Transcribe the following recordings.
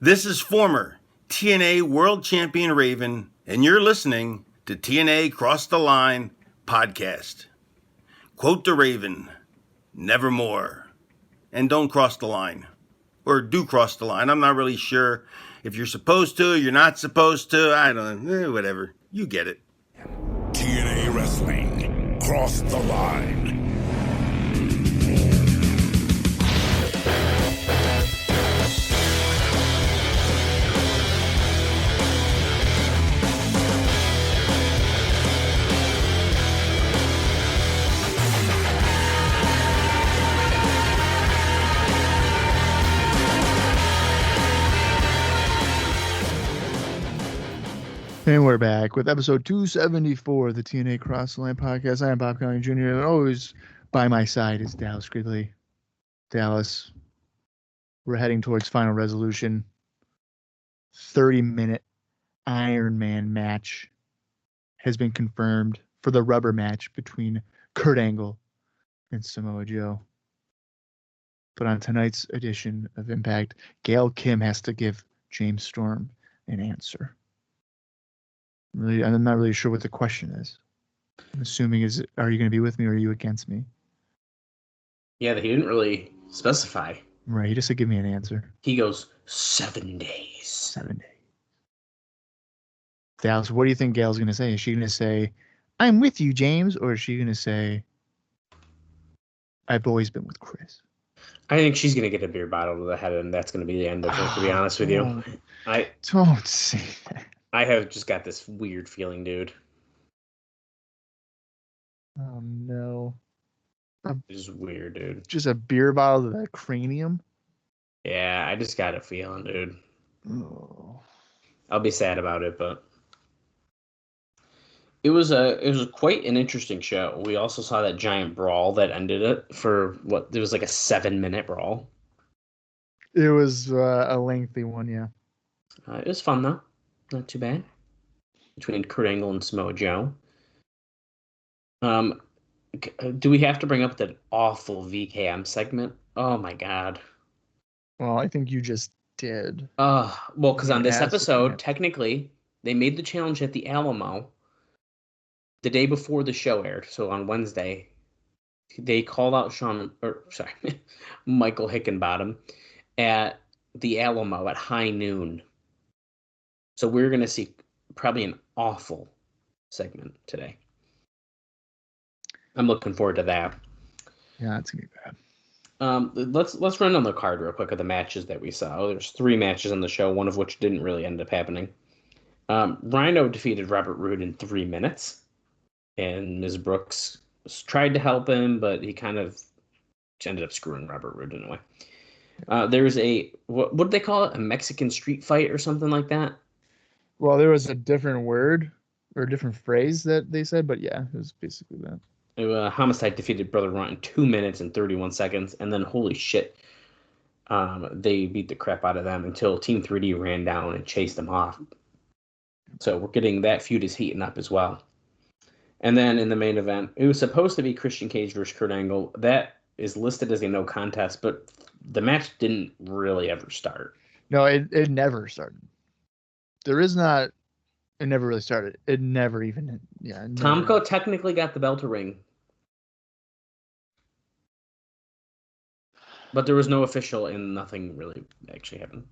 This is former TNA World Champion Raven, and you're listening to TNA Cross the Line podcast. Quote the Raven, nevermore. And don't cross the line. Or do cross the line. I'm not really sure if you're supposed to, you're not supposed to. I don't know. Whatever. You get it. TNA Wrestling. Cross the line. And we're back with episode 274 of the TNA Cross the Line podcast. I am Colling Jr. and always by my side is Dallas Gridley. Dallas, we're heading towards final resolution. 30-minute Iron Man match has been confirmed for the rubber match between Kurt Angle and Samoa Joe. But on tonight's edition of Impact, Gail Kim has to give James Storm an answer. I'm not really sure what the question is. I'm assuming is, are you going to be with me or are you against me? Yeah, he didn't really specify. Right, he just said give me an answer. He goes, 7 days. 7 days. Dallas, what do you think Gail's going to say? Is she going to say, I'm with you, James? Or is she going to say, I've always been with Chris? I think she's going to get a beer bottle to the head, and that's going to be the end of it, to be honest with you. Don't say that. I have just got this weird feeling, dude. Oh, no. This is weird, dude. Just a beer bottle to the cranium? Yeah, I just got a feeling, dude. Oh. I'll be sad about it, but it was quite an interesting show. We also saw that giant brawl that ended it for there was like a 7-minute brawl. It was a lengthy one, yeah. It was fun, though. Not too bad. Between Kurt Angle and Samoa Joe. Do we have to bring up that awful VKM segment? Oh my god. Well, I think you just did. Well, because on this episode, technically, they made the challenge at the Alamo the day before the show aired. So on Wednesday, they called out Michael Hickenbottom at the Alamo at high noon. So we're going to see probably an awful segment today. I'm looking forward to that. Yeah, it's going to be bad. Let's run on the card real quick of the matches that we saw. There's 3 matches on the show, one of which didn't really end up happening. Rhino defeated Robert Roode in 3 minutes, and Ms. Brooks tried to help him, but he kind of ended up screwing Robert Roode in a way. There was what did they call it? A Mexican street fight or something like that? Well, there was a different word or a different phrase that they said, but yeah, it was basically that. Homicide defeated Brother Runt in 2 minutes and 31 seconds, and then holy shit, they beat the crap out of them until Team 3D ran down and chased them off. So we're getting that feud is heating up as well. And then in the main event, it was supposed to be Christian Cage versus Kurt Angle. That is listed as a no contest, but the match didn't really ever start. No, it never started. It never really started. It never even, yeah. Tomko technically got the bell to ring. But there was no official and nothing really actually happened.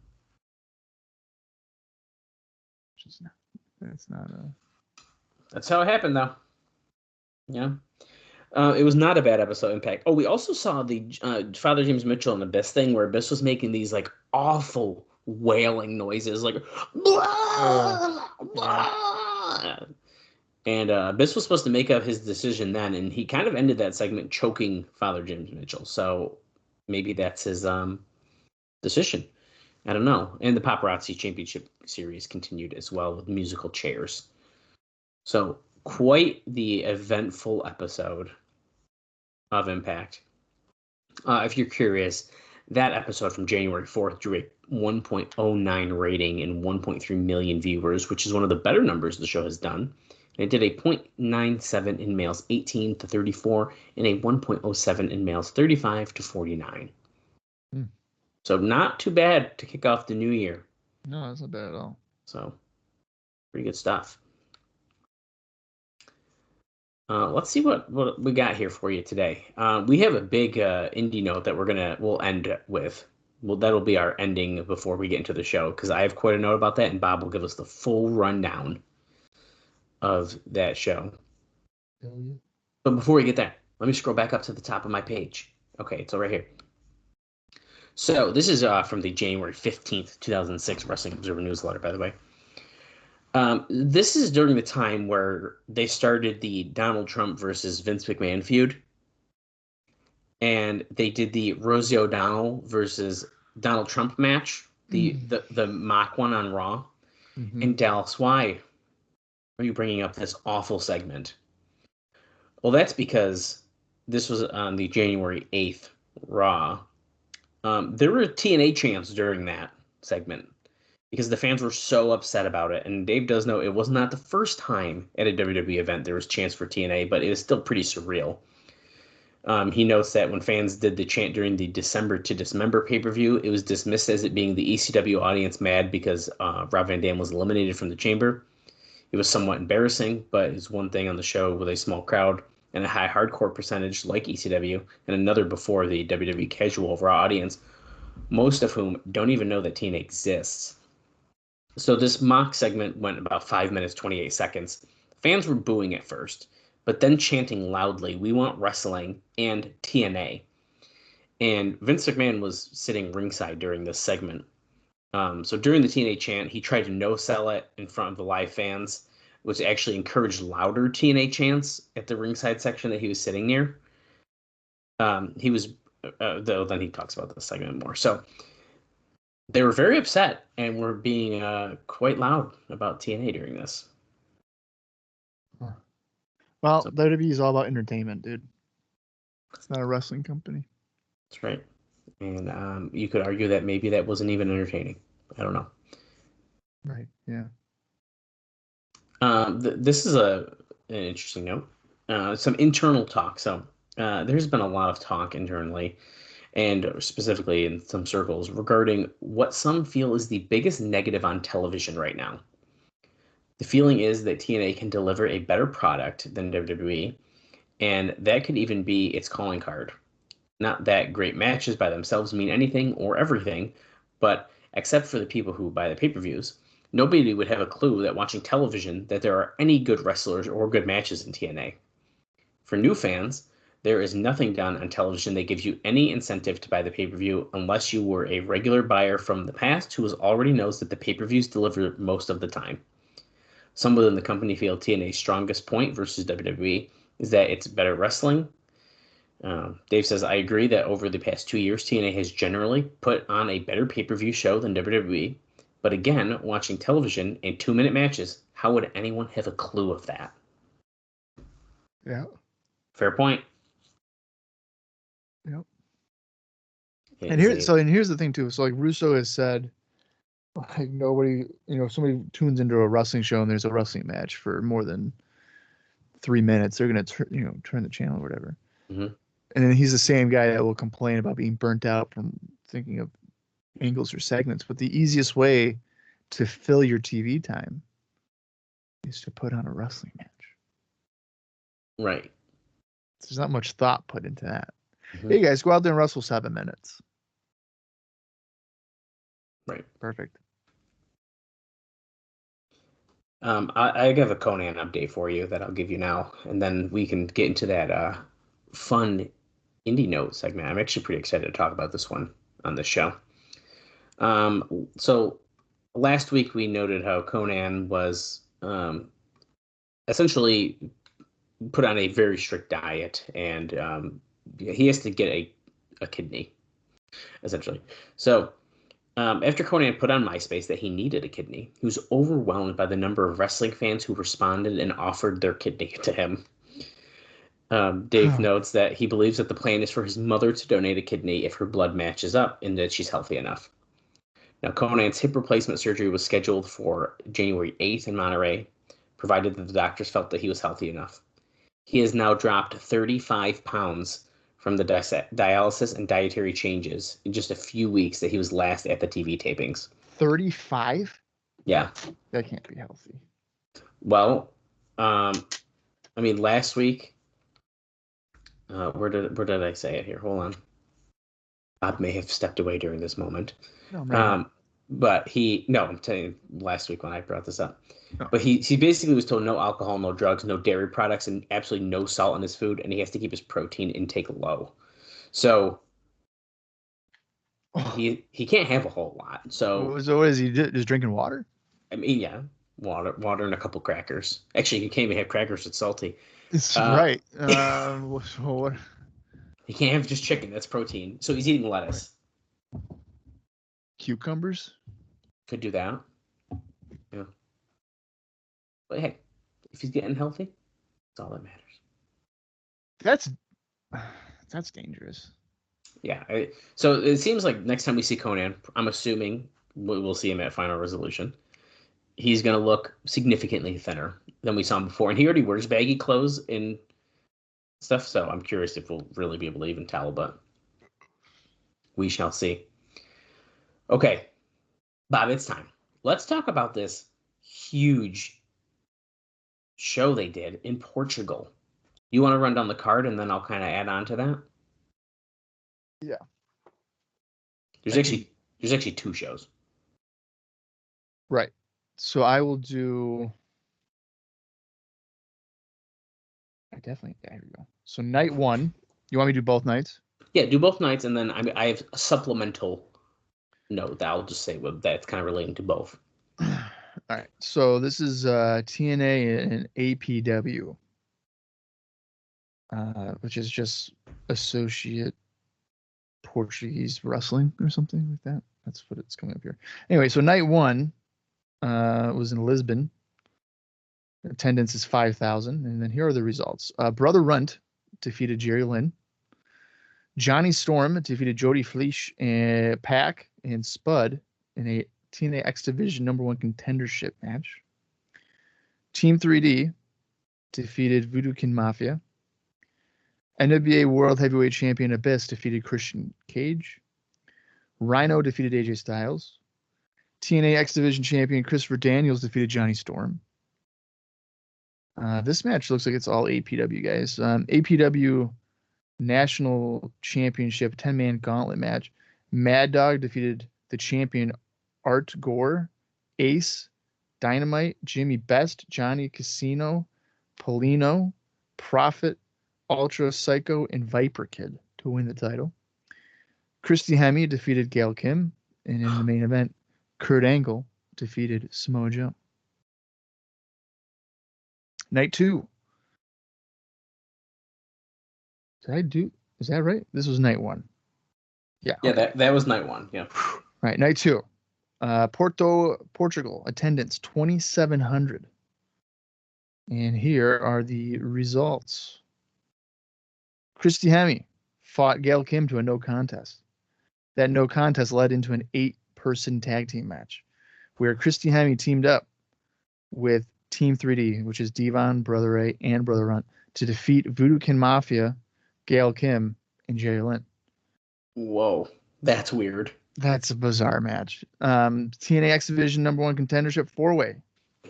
That's how it happened, though. Yeah. It was not a bad episode of Impact. Oh, we also saw the Father James Mitchell and Abyss thing where Abyss was making these like awful wailing noises, like blah, blah. And Abyss was supposed to make up his decision then, and he kind of ended that segment choking Father James Mitchell. So maybe that's his decision. I don't know. And the Paparazzi Championship Series continued as well with musical chairs. So quite the eventful episode of Impact. If you're curious, that episode from January 4th drew a 1.09 rating and 1.3 million viewers, which is one of the better numbers the show has done. And it did a 0.97 in males 18 to 34 and a 1.07 in males 35 to 49. So not too bad to kick off the new year. No, that's not bad at all. So, pretty good stuff. Let's see what we got here for you today. We have a big indie note that we'll end with. Well, that'll be our ending before we get into the show, because I have quite a note about that, and Bob will give us the full rundown of that show. But before we get there, let me scroll back up to the top of my page. Okay, it's all right here. So this is from the January 15th, 2006 Wrestling Observer newsletter, by the way. This is during the time where they started the Donald Trump versus Vince McMahon feud. And they did the Rosie O'Donnell versus Donald Trump match, the mock one on Raw. Mm-hmm. And Dallas, why are you bringing up this awful segment? Well, that's because this was on the January 8th Raw. There were TNA chants during that segment because the fans were so upset about it. And Dave does know it was not the first time at a WWE event there was chants for TNA, but it is still pretty surreal. He notes that when fans did the chant during the December to Dismember pay-per-view, it was dismissed as it being the ECW audience mad because Rob Van Dam was eliminated from the chamber. It was somewhat embarrassing, but it's one thing on the show with a small crowd and a high hardcore percentage like ECW, and another before the WWE casual Raw audience, most of whom don't even know that TNA exists. So this mock segment went about 5 minutes, 28 seconds. Fans were booing at first, but then chanting loudly, "We want wrestling," and TNA. And Vince McMahon was sitting ringside during this segment. So during the TNA chant, he tried to no-sell it in front of the live fans, which actually encouraged louder TNA chants at the ringside section that he was sitting near. He was, though then he talks about this segment more. So they were very upset and were being quite loud about TNA during this. Well, WWE is all about entertainment, dude. It's not a wrestling company. That's right. And you could argue that maybe that wasn't even entertaining. I don't know. Right, yeah. This is an interesting note. Some internal talk. So there's been a lot of talk internally, and specifically in some circles, regarding what some feel is the biggest negative on television right now. The feeling is that TNA can deliver a better product than WWE, and that could even be its calling card. Not that great matches by themselves mean anything or everything, but except for the people who buy the pay-per-views, nobody would have a clue that watching television that there are any good wrestlers or good matches in TNA. For new fans, there is nothing done on television that gives you any incentive to buy the pay-per-view unless you were a regular buyer from the past who already knows that the pay-per-views deliver most of the time. Some within the company feel TNA's strongest point versus WWE is that it's better wrestling. Dave says, I agree that over the past 2 years, TNA has generally put on a better pay-per-view show than WWE. But again, watching television and 2-minute matches, how would anyone have a clue of that? Yeah. Fair point. Yep. And here's the thing too. So like Russo has said, like nobody, if somebody tunes into a wrestling show and there's a wrestling match for more than 3 minutes, they're gonna turn the channel or whatever. Mm-hmm. And then he's the same guy that will complain about being burnt out from thinking of angles or segments. But the easiest way to fill your TV time is to put on a wrestling match. Right. There's not much thought put into that. Mm-hmm. Hey guys, go out there and wrestle 7 minutes. Right. Perfect. I have a Conan update for you that I'll give you now, and then we can get into that fun indie note segment. I'm actually pretty excited to talk about this one on the show. So last week we noted how Conan was essentially put on a very strict diet, and he has to get a kidney, essentially. So after Conan put on MySpace that he needed a kidney, he was overwhelmed by the number of wrestling fans who responded and offered their kidney to him. Dave notes that he believes that the plan is for his mother to donate a kidney if her blood matches up and that she's healthy enough. Now, Conan's hip replacement surgery was scheduled for January 8th in Monterey, provided that the doctors felt that he was healthy enough. He has now dropped 35 pounds from the dialysis and dietary changes in just a few weeks that he was last at the TV tapings. 35? Yeah. That can't be healthy. Well, I mean, last week, where did I say it here? Hold on. Bob may have stepped away during this moment. No, I'm right. But I'm telling you, last week when I brought this up. Oh. But he basically was told no alcohol, no drugs, no dairy products, and absolutely no salt in his food, and he has to keep his protein intake low. So he can't have a whole lot. So what is he just drinking water? I mean, yeah, water and a couple crackers. Actually, you can't even have crackers; it's salty. It's right. What? He can't have just chicken. That's protein. So he's eating lettuce. Cucumbers? Could do that. Yeah. But hey, if he's getting healthy, that's all that matters. That's dangerous. Yeah. So it seems like next time we see Conan, I'm assuming we'll see him at Final Resolution. He's going to look significantly thinner than we saw him before. And he already wears baggy clothes and stuff. So I'm curious if we'll really be able to even tell, but we shall see. Okay, Bob, it's time. Let's talk about this huge show they did in Portugal. You want to run down the card and then I'll kind of add on to that? Yeah. There's actually two shows. Right. So I will do. There we go. So night 1. You want me to do both nights? Yeah, do both nights, and then I have a supplemental note that I'll just say that's kind of relating to both. All right. So this is TNA and APW, which is just Associate Portuguese Wrestling or something like that. That's what it's coming up here. Anyway, so night 1 was in Lisbon. Attendance is 5,000. And then here are the results. Brother Runt defeated Jerry Lynn. Johnny Storm defeated Jody Fleisch and Pac and Spud in a TNA X Division #1 contendership match. Team 3D defeated Voodoo Kin Mafia. NWA World Heavyweight Champion Abyss defeated Christian Cage. Rhino defeated AJ Styles. TNA X Division Champion Christopher Daniels defeated Johnny Storm. This match looks like it's all APW guys. APW National Championship 10-man gauntlet match. Mad Dog defeated the champion Art Gore, Ace, Dynamite, Jimmy Best, Johnny Casino, Polino, Prophet, Ultra Psycho, and Viper Kid to win the title. Christy Hemme defeated Gail Kim, and in the main event, Kurt Angle defeated Samoa Joe. Night 2. Is that right? This was night 1. Yeah. Yeah, okay. that was night 1. Yeah. Right. Night 2. Portugal. Attendance 2,700. And here are the results. Christy Hemme fought Gail Kim to a no contest. That no contest led into an 8-person tag team match where Christy Hemme teamed up with Team 3D, which is Devon, Brother Ray, and Brother Runt, to defeat Voodoo Kin Mafia, Gail Kim, and Jerry Lynn. Whoa, that's weird. That's a bizarre match. TNA X Division #1 contendership 4-way.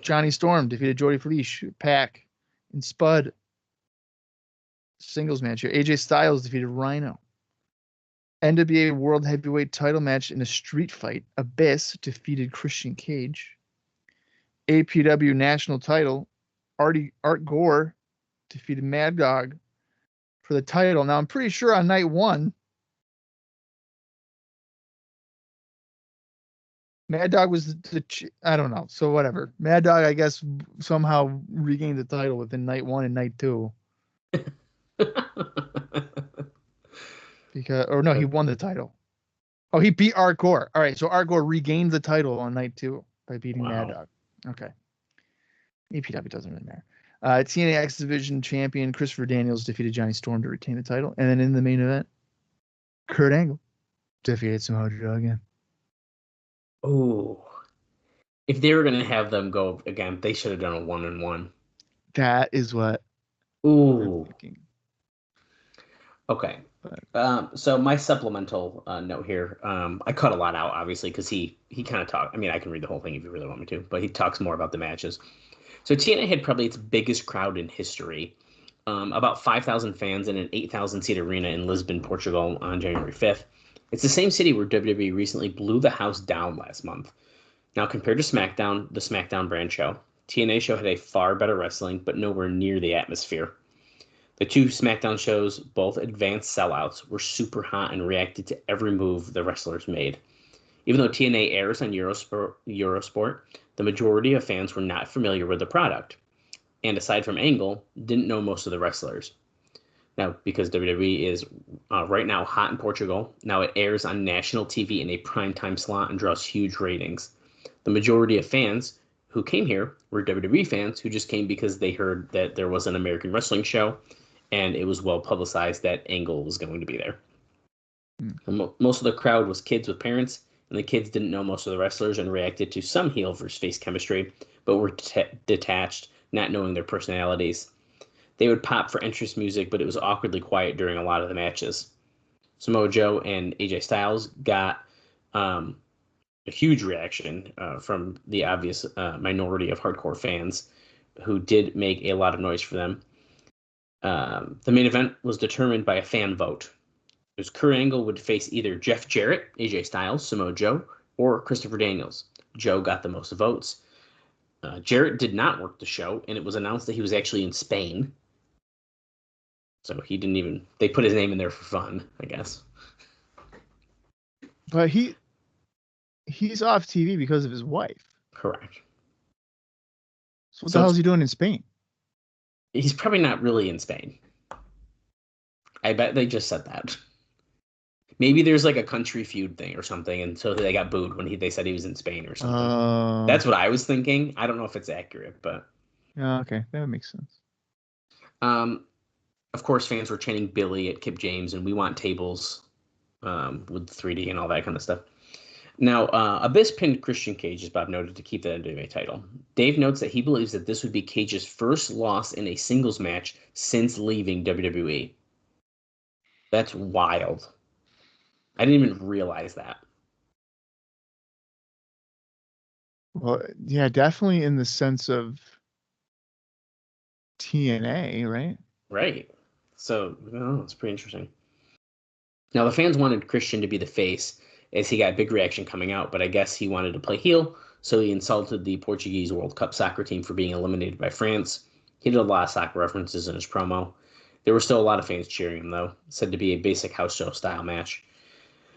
Johnny Storm defeated Jody Fleisch, Pac, and Spud. Singles match here. AJ Styles defeated Rhino. NWA World Heavyweight title match in a street fight. Abyss defeated Christian Cage. APW national title. Art Gore defeated Mad Dog for the title. Now, I'm pretty sure on night 1, Mad Dog was I don't know. So whatever. Mad Dog, I guess, somehow regained the title within night 1 and night 2. He won the title. Oh, he beat Art Gore. All right, so Art Gore regained the title on night 2 by beating Mad Dog. Okay. APW doesn't really matter. TNA X Division champion Christopher Daniels defeated Johnny Storm to retain the title. And then in the main event, Kurt Angle defeated Samoa Joe again. Oh. If they were going to have them go again, they should have done a 1-on-1. That is what Ooh. I'm thinking. Okay. So my supplemental note here, I cut a lot out, obviously, because he kind of talked. I mean, I can read the whole thing if you really want me to, but he talks more about the matches. So TNA had probably its biggest crowd in history, about 5,000 fans in an 8,000-seat arena in Lisbon, Portugal on January 5th. It's the same city where WWE recently blew the house down last month. Now, compared to SmackDown, the SmackDown brand show, TNA show had a far better wrestling, but nowhere near the atmosphere. The two SmackDown shows, both advanced sellouts, were super hot and reacted to every move the wrestlers made. Even though TNA airs on Eurosport, the majority of fans were not familiar with the product, and aside from Angle, didn't know most of the wrestlers. Now, because WWE is right now hot in Portugal, now it airs on national TV in a primetime slot and draws huge ratings. The majority of fans who came here were WWE fans who just came because they heard that there was an American wrestling show, and it was well publicized that Angle was going to be there. Most of the crowd was kids with parents, and the kids didn't know most of the wrestlers and reacted to some heel versus face chemistry, but were detached, not knowing their personalities. They would pop for entrance music, but it was awkwardly quiet during a lot of the matches. Samoa Joe and AJ Styles got a huge reaction from the obvious minority of hardcore fans who did make a lot of noise for them. The main event was determined by a fan vote. It was Kurt Angle would face either Jeff Jarrett, AJ Styles, Samoa Joe, or Christopher Daniels. Joe got the most votes. Jarrett did not work the show, and it was announced that he was actually in Spain. So he didn't even... They put his name in there for fun, I guess. But he's off TV because of his wife. Correct. So what the hell is he doing in Spain? He's probably not really in Spain. I bet they just said that. Maybe there's like a country feud thing or something, and so they got booed when they said he was in Spain or something. That's what I was thinking. I don't know if it's accurate, but... Yeah, okay. That makes sense. Of course, fans were chanting Billy at Kip James, and we want tables with 3D and all that kind of stuff. Now, Abyss pinned Christian Cage, as Bob noted, to keep the NWA title. Dave notes that he believes that this would be Cage's first loss in a singles match since leaving WWE. That's wild. I didn't even realize that. Well, yeah, definitely in the sense of TNA, right? Right. So, it's pretty interesting. Now, the fans wanted Christian to be the face, as he got big reaction coming out, but I guess he wanted to play heel, so he insulted the Portuguese World Cup soccer team for being eliminated by France. He did a lot of soccer references in his promo. There were still a lot of fans cheering him, though. Said to be a basic house show style match.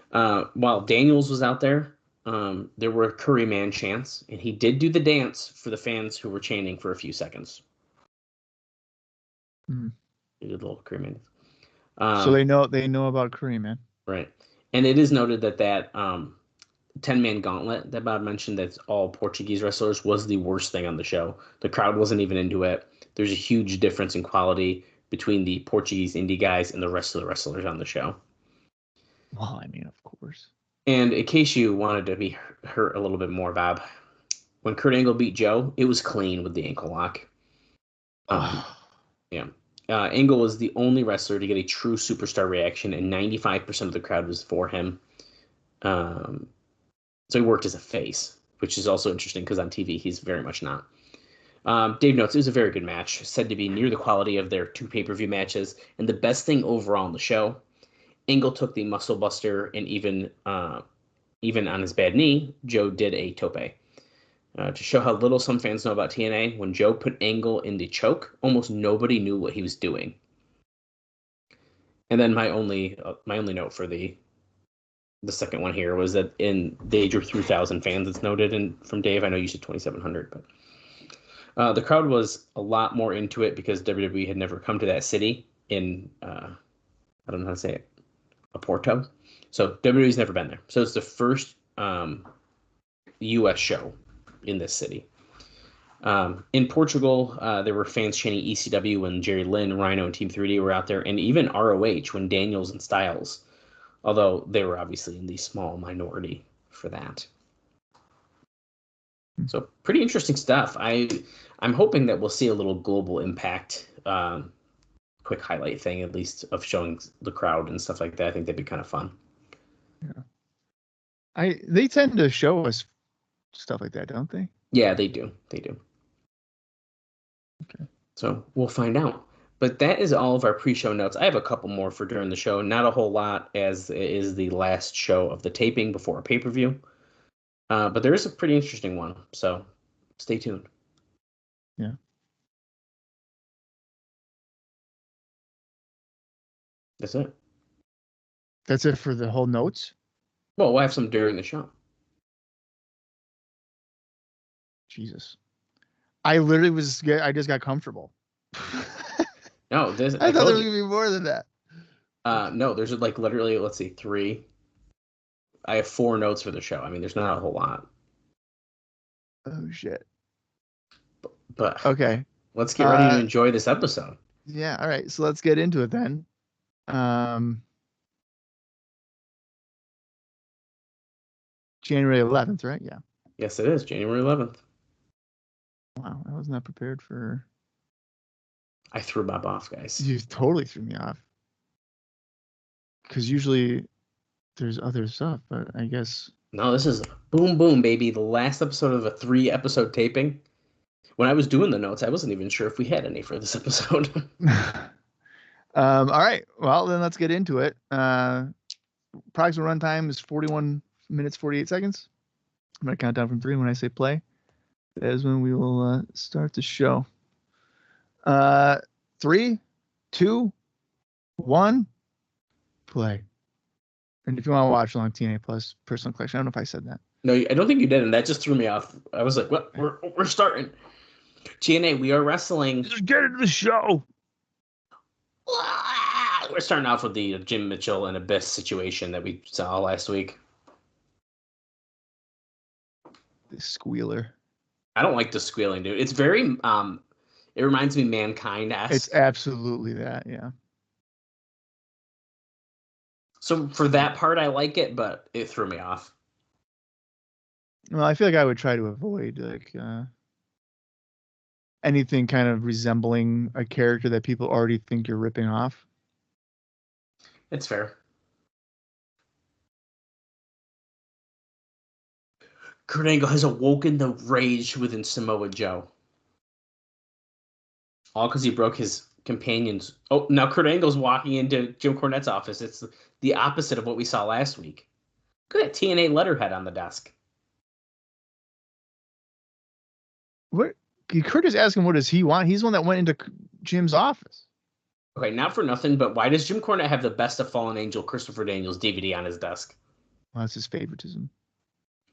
While Daniels was out there, there were Curry Man chants, and he did do the dance for the fans who were chanting for a few seconds. He did a little Curry Man. So they know about Curry Man. Right. And it is noted that 10-man gauntlet that Bob mentioned, that's all Portuguese wrestlers, was the worst thing on the show. The crowd wasn't even into it. There's a huge difference in quality between the Portuguese indie guys and the rest of the wrestlers on the show. Well, I mean, of course. And in case you wanted to be hurt a little bit more, Bob, when Kurt Angle beat Joe, it was clean with the ankle lock. Yeah. Angle was the only wrestler to get a true superstar reaction, and 95% of the crowd was for him. So he worked as a face, which is also interesting because on TV he's very much not. Dave notes it was a very good match, said to be near the quality of their two pay-per-view matches, and the best thing overall in the show. Angle took the muscle buster, and even on his bad knee, Joe did a tope. To show how little some fans know about TNA, when Joe put Angle in the choke, almost nobody knew what he was doing. And then my only note for the second one here was that they drew 3,000 fans. It's noted from Dave. I know you said 2,700, but the crowd was a lot more into it because WWE had never come to that city in I don't know how to say it, Oporto. So WWE's never been there. So it's the first U.S. show in this city. In Portugal, there were fans chanting ECW when Jerry Lynn, Rhino, and Team 3D were out there, and even ROH when Daniels and Styles, although they were obviously in the small minority for that. So pretty interesting stuff. I'm hoping that we'll see a little global impact quick highlight thing, at least, of showing the crowd and stuff like that. I think that'd be kind of fun. Yeah. They tend to show us stuff like that, don't they? Yeah, they do. They do. Okay. So we'll find out. But that is all of our pre-show notes. I have a couple more for during the show. Not a whole lot, as it is the last show of the taping before a pay-per-view. But there is a pretty interesting one. So stay tuned. Yeah. That's it. That's it for the whole notes? Well, we'll have some during the show. Jesus. I just got comfortable. No, I thought there was going to be more than that. No, there's like literally, let's see, 3. I have 4 notes for the show. I mean, there's not a whole lot. Oh, shit. But okay. Let's get ready to enjoy this episode. Yeah, all right. So let's get into it then. January 11th, right? Yeah. Yes, it is. January 11th. Wow, I was not prepared for... I threw Bob off, guys. You totally threw me off. Because usually there's other stuff, but I guess... No, this is boom, boom, baby. The last episode of a 3-episode taping. When I was doing the notes, I wasn't even sure if we had any for this episode. All right. Well, then let's get into it. Approximate runtime is 41 minutes, 48 seconds. I'm going to count down from 3 when I say play. That is when we will start the show. 3, 2, 1, play. And if you want to watch along, TNA Plus Personal Collection. I don't know if I said that. No, I don't think you did, and that just threw me off. I was like, "What? We're starting." TNA, we are wrestling. Just get into the show. We're starting off with the Jim Mitchell and Abyss situation that we saw last week. The squealer. I don't like the squealing, dude. It's very it reminds me Mankind-esque. It's absolutely that, yeah. So for that part, I like it, but it threw me off. Well, I feel like I would try to avoid anything kind of resembling a character that people already think you're ripping off. It's fair. Kurt Angle has awoken the rage within Samoa Joe. All because he broke his companion's... Oh, now Kurt Angle's walking into Jim Cornette's office. It's the opposite of what we saw last week. Look at that TNA letterhead on the desk. What? Kurt is asking, what does he want? He's the one that went into Jim's office. Okay, not for nothing, but why does Jim Cornette have the Best of Fallen Angel Christopher Daniels DVD on his desk? Well, that's his favoritism.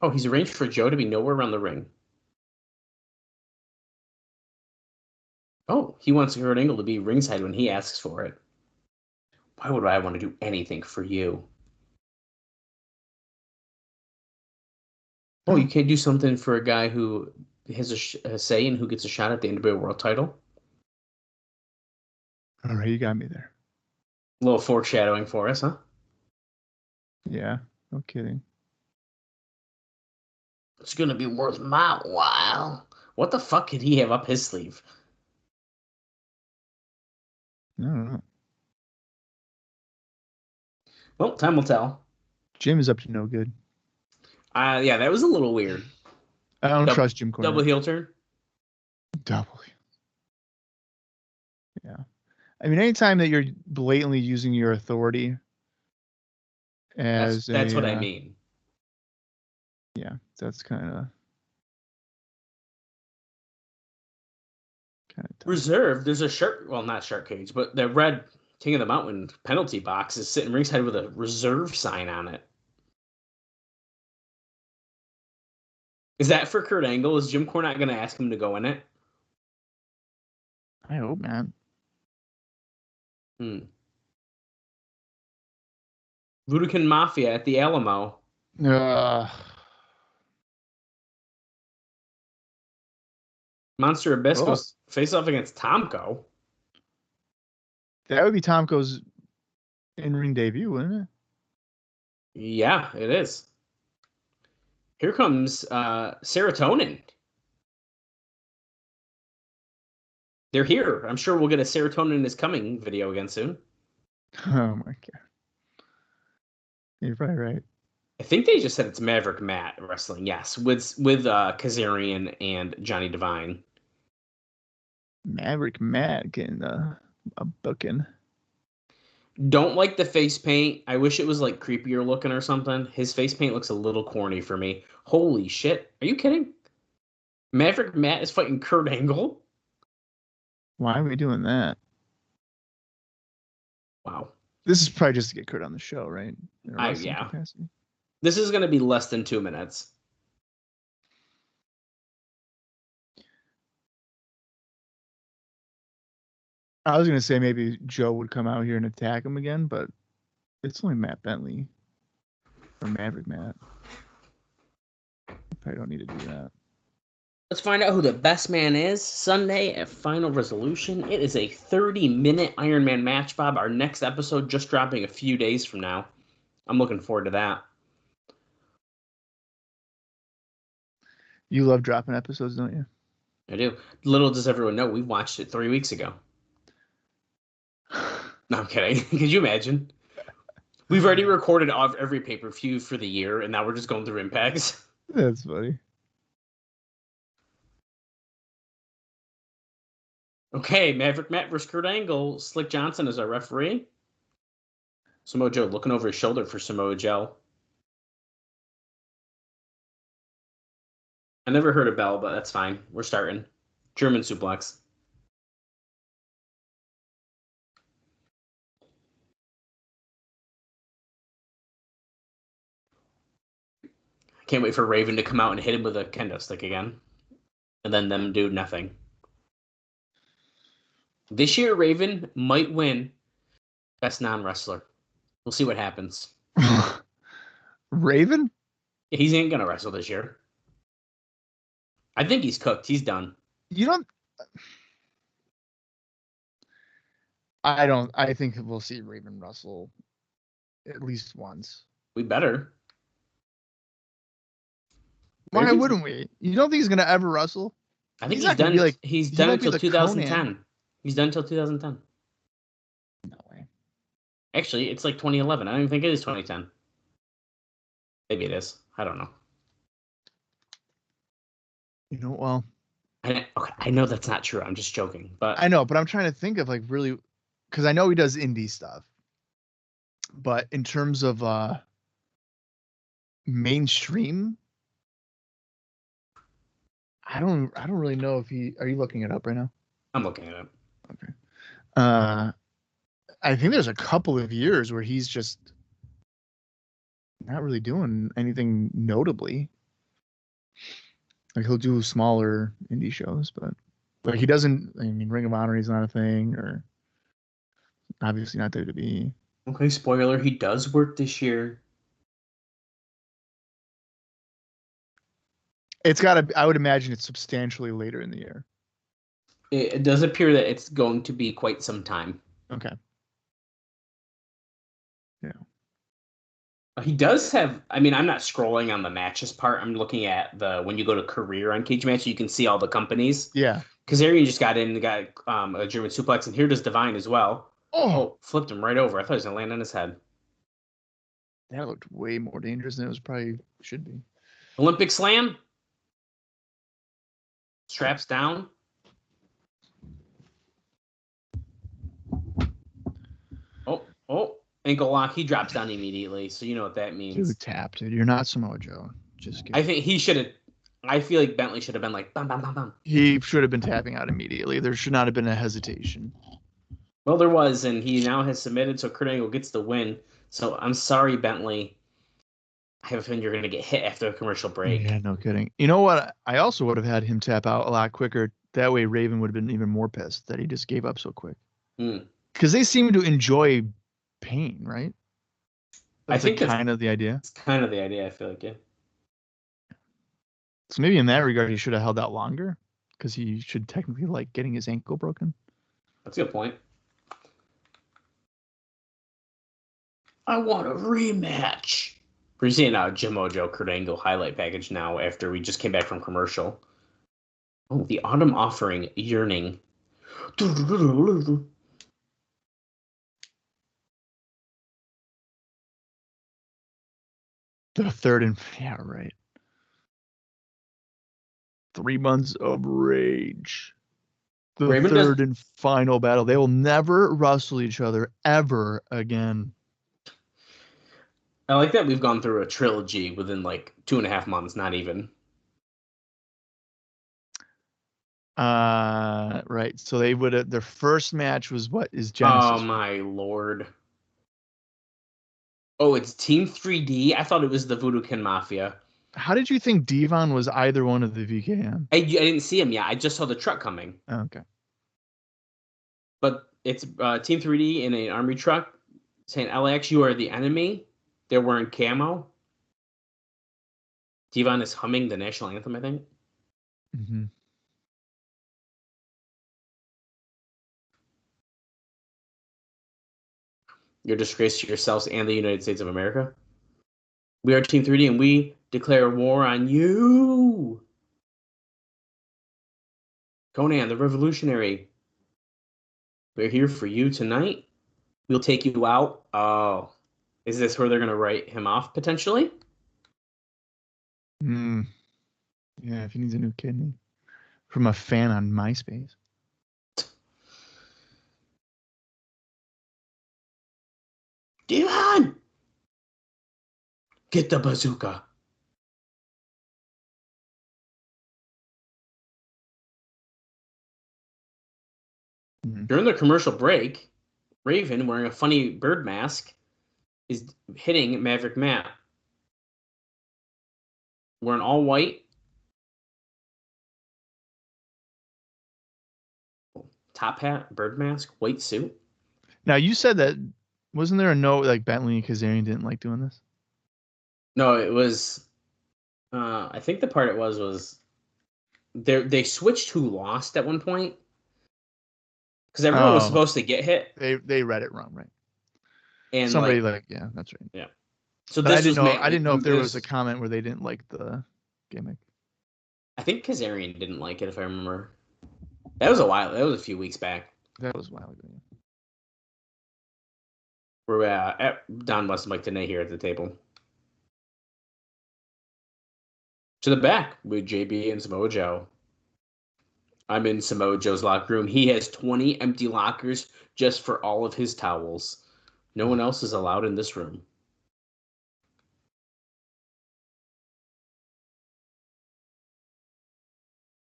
Oh, he's arranged for Joe to be nowhere around the ring. Oh, he wants Kurt Angle to be ringside when he asks for it. Why would I want to do anything for you? Oh, you can't do something for a guy who has a say and who gets a shot at the NWA World title? All right, you got me there. A little foreshadowing for us, huh? Yeah, no kidding. It's going to be worth my while. What the fuck could he have up his sleeve? I don't know. Well, time will tell. Jim is up to no good. Yeah, that was a little weird. I don't trust Jim Cornette. Double heel turn? Double. Yeah. I mean, anytime that you're blatantly using your authority as that's what I mean. Yeah, that's kind of reserved. There's a shark, well, not shark cage, but the red King of the Mountain penalty box is sitting ringside with a reserve sign on it. Is that for Kurt Angle? Is Jim Cornette going to ask him to go in it? I hope not. Voodoo Kin Mafia at the Alamo. Monster Abyss goes face off against Tomko. That would be Tomko's in-ring debut, wouldn't it? Yeah, it is. Here comes Serotonin. They're here. I'm sure we'll get a Serotonin is Coming video again soon. Oh my god. You're probably right. I think they just said it's Maverick Matt wrestling. Yes, with Kazarian and Johnny Devine. Maverick Matt getting a booking. Don't like the face paint. I wish it was like creepier looking or something. His face paint looks a little corny for me. Holy shit. Are you kidding? Maverick Matt is fighting Kurt Angle? Why are we doing that? Wow. This is probably just to get Kurt on the show, right? Yeah. Capacity. This is going to be less than 2 minutes. I was going to say maybe Joe would come out here and attack him again, but it's only Matt Bentley or Maverick Matt. Probably don't need to do that. Let's find out who the best man is Sunday at Final Resolution. It is a 30-minute Iron Man match, Bob. Our next episode just dropping a few days from now. I'm looking forward to that. You love dropping episodes, don't you? I do. Little does everyone know, we watched it 3 weeks ago. No, I'm kidding. Could you imagine? We've already recorded off every pay-per-view for the year, and now we're just going through impacts. That's funny. Okay, Maverick Matt versus Kurt Angle. Slick Johnson is our referee. Samoa Joe looking over his shoulder for Samoa Joe. I never heard a bell, but that's fine. We're starting. German suplex. Can't wait for Raven to come out and hit him with a kendo stick again. And then them do nothing. This year, Raven might win Best Non-Wrestler. We'll see what happens. Raven? He ain't going to wrestle this year. I think he's cooked. He's done. I think we'll see Raven wrestle at least once. We better. Why wouldn't we? You don't think he's going to ever wrestle? I think he's done. He's done until 2010. Conan. He's done until 2010. No way. Actually, it's like 2011. I don't even think it is 2010. Maybe it is. I don't know. You know, well, I know that's not true. I'm just joking. But I know, but I'm trying to think of like really, because I know he does indie stuff, but in terms of mainstream, I don't really know if he. Are you looking it up right now? I'm looking it up. Okay. I think there's a couple of years where he's just not really doing anything notably. Like he'll do smaller indie shows, but like he doesn't. I mean, Ring of Honor is not a thing, or obviously not WWE. Okay, spoiler: he does work this year. It's got to. I would imagine it's substantially later in the year. It does appear that it's going to be quite some time. Okay. Yeah. He does have. I mean, I'm not scrolling on the matches part. I'm looking at when you go to career on Cage Match, you can see all the companies. Yeah. Kazarian just got in and got a German suplex, and here does Divine as well. Oh, flipped him right over. I thought he was going to land on his head. That looked way more dangerous than it was probably should be. Olympic Slam. Straps down. Oh, ankle lock. He drops down immediately, so you know what that means. You tapped, dude. You're not Samoa Joe. Just kidding. I think he should have. I feel like Bentley should have been like, bam, bam, bam, bam. He should have been tapping out immediately. There should not have been a hesitation. Well, there was, and he now has submitted, so Kurt Angle gets the win. So I'm sorry, Bentley. I have a feeling you're going to get hit after a commercial break. Yeah, no kidding. You know what? I also would have had him tap out a lot quicker. That way Raven would have been even more pissed that he just gave up so quick. Because they seem to enjoy pain, right? That's I think kind of the idea. It's kind of the idea, I feel like, yeah. So maybe in that regard, he should have held out longer because he should technically like getting his ankle broken. That's a good point. I want a rematch. We're seeing Jim Ojo Kurt Angle highlight package now after we just came back from commercial. Oh, the Autumn Offering Yearning. The third and yeah, right. 3 months of rage. The Raven third does. and final battle. They will never wrestle each other ever again. I like that we've gone through a trilogy within like 2.5 months, not even. Right. So they would have their first match was what is Oh Genesis. my lord. Oh, it's Team 3D. I thought it was the Voodoo Kin Mafia. How did you think Devon was either one of the VKM? I didn't see him yet. I just saw the truck coming. Okay. But it's Team 3D in an army truck saying, LAX, you are the enemy. They're wearing camo. Devon is humming the national anthem, I think. Mm-hmm. You're a disgrace to yourselves and the United States of America. We are Team 3D and we declare war on you. Conan, the revolutionary. We're here for you tonight. We'll take you out. Oh, is this where they're going to write him off potentially? Yeah, if he needs a new kidney. From a fan on MySpace. Devon! Get the bazooka. Mm-hmm. During the commercial break, Raven, wearing a funny bird mask, is hitting Maverick Matt. Wearing all white. Top hat, bird mask, white suit. Now you said that wasn't there a note like Bentley and Kazarian didn't like doing this? No, it was. I think the part it was they switched who lost at one point because everyone was supposed to get hit. They read it wrong, right? And somebody yeah, that's right. Yeah. So but this I didn't know if there was a comment where they didn't like the gimmick. I think Kazarian didn't like it, if I remember. That was a while. That was a few weeks back. That was a while ago. Yeah. We're at Don West and Mike Tenay here at the table. To the back with JB and Samoa Joe. I'm in Samoa Joe's locker room. He has 20 empty lockers just for all of his towels. No one else is allowed in this room.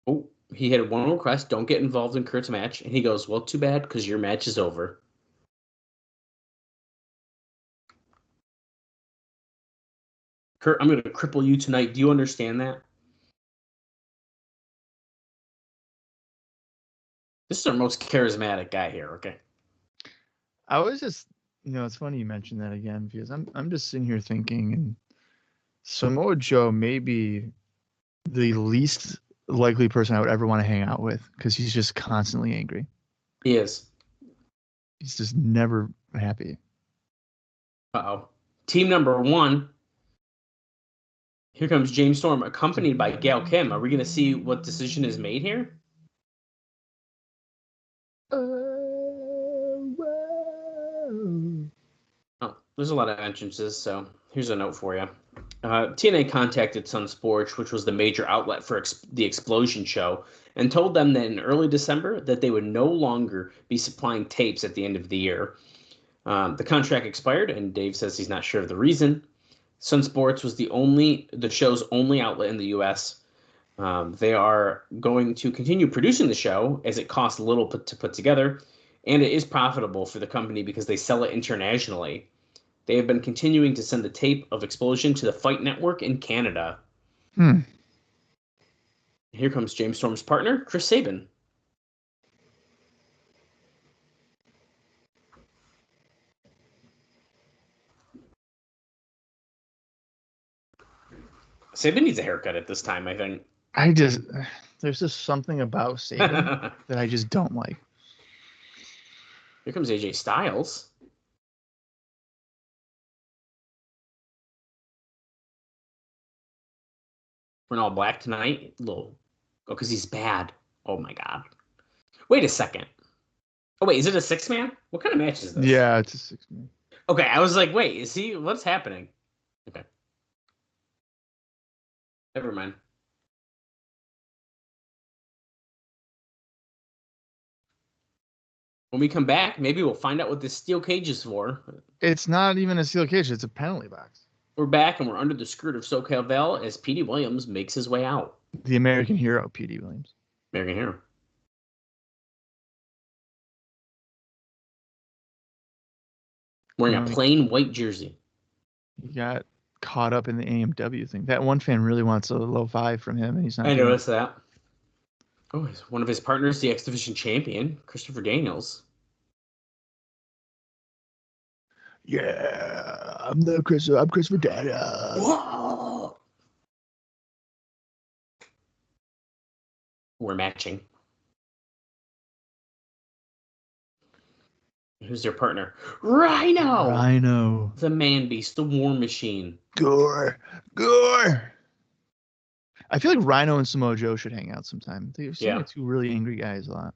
Oh, he had one request. Don't get involved in Kurt's match. And he goes, well, too bad, because your match is over. Kurt, I'm going to cripple you tonight. Do you understand that? This is our most charismatic guy here, okay? I was just, it's funny you mentioned that again because I'm just sitting here thinking, and Samoa Joe may be the least likely person I would ever want to hang out with because he's just constantly angry. He is. He's just never happy. Uh-oh. Team number 1. Here comes James Storm, accompanied by Gail Kim. Are we going to see what decision is made here? Oh, there's a lot of entrances, so here's a note for you. TNA contacted Sun Sports, which was the major outlet for the Explosion show, and told them that in early December that they would no longer be supplying tapes at the end of the year. The contract expired, and Dave says he's not sure of the reason. Sun Sports was the show's only outlet in the U.S. They are going to continue producing the show as it costs little to put together, and it is profitable for the company because they sell it internationally. They have been continuing to send the tape of Explosion to the Fight Network in Canada. Here comes James Storm's partner, Chris Sabin. Sabin needs a haircut at this time, I think. There's just something about Sabin that I just don't like. Here comes AJ Styles. We're in all black tonight. Because he's bad. Oh my God. Wait a second. Oh, wait, is it a 6-man? What kind of match is this? Yeah, it's a 6-man. Okay, I was like, wait, is he? What's happening? Okay. Never mind. When we come back, maybe we'll find out what this steel cage is for. It's not even a steel cage. It's a penalty box. We're back, and we're under the skirt of SoCal Val as Petey Williams makes his way out. The American hero, Petey Williams. American hero. Wearing a plain white jersey. He got caught up in the AMW thing. That one fan really wants a low 5 from him, and he's not. I noticed that. Oh, one of his partners, the X Division champion, Christopher Daniels. Yeah, I'm Christopher Daniels. Whoa! We're matching. Who's their partner? Rhino! The man beast, the war machine. Gore! I feel like Rhino and Samoa Joe should hang out sometime. They seem like two really angry guys a lot.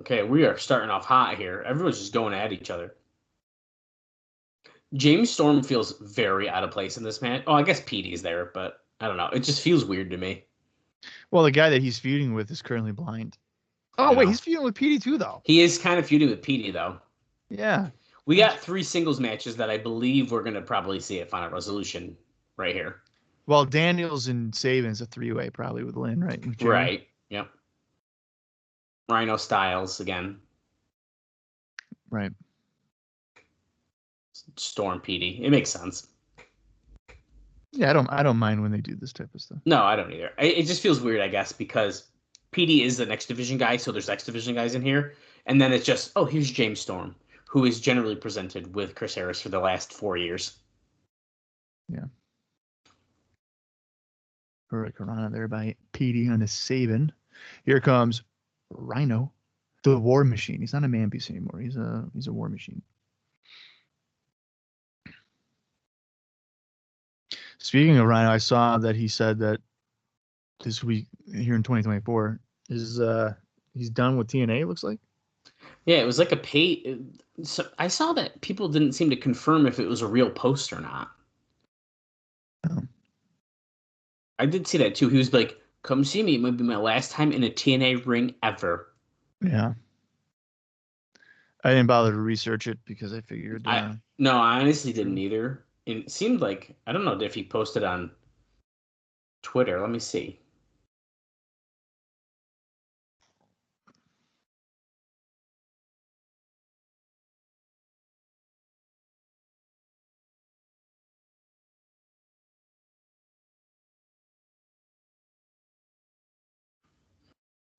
Okay, we are starting off hot here. Everyone's just going at each other. James Storm feels very out of place in this match. Oh, I guess Petey's there, but I don't know. It just feels weird to me. Well, the guy that he's feuding with is currently blind. Oh, wait, he's feuding with Petey too, though. He is kind of feuding with Petey, though. Yeah. We got 3 singles matches that I believe we're going to probably see at Final Resolution right here. Well, Daniels and Sabin's a 3-way probably with Lynn, right? With right. Yep. Rhino Styles again. Right. Storm Petey. It makes sense. Yeah, I don't mind when they do this type of stuff. No, I don't either. It just feels weird, I guess, because Petey is the X Division guy, so there's X Division guys in here. And then it's just, oh, here's James Storm, who is generally presented with Chris Harris for the last 4 years. Yeah. Hurricane there by Petey on a Sabin. Here comes Rhino, the war machine. He's not a man piece anymore. He's a war machine. Speaking of Rhino, I saw that he said that this week here in 2024 is he's done with TNA. It looks like. Yeah, it was like a pay. So I saw that people didn't seem to confirm if it was a real post or not. Oh. I did see that too. He was like, "Come see me. It might be my last time in a TNA ring ever." Yeah. I didn't bother to research it because I figured. No, I honestly didn't either. And it seemed like, I don't know if he posted on Twitter. Let me see.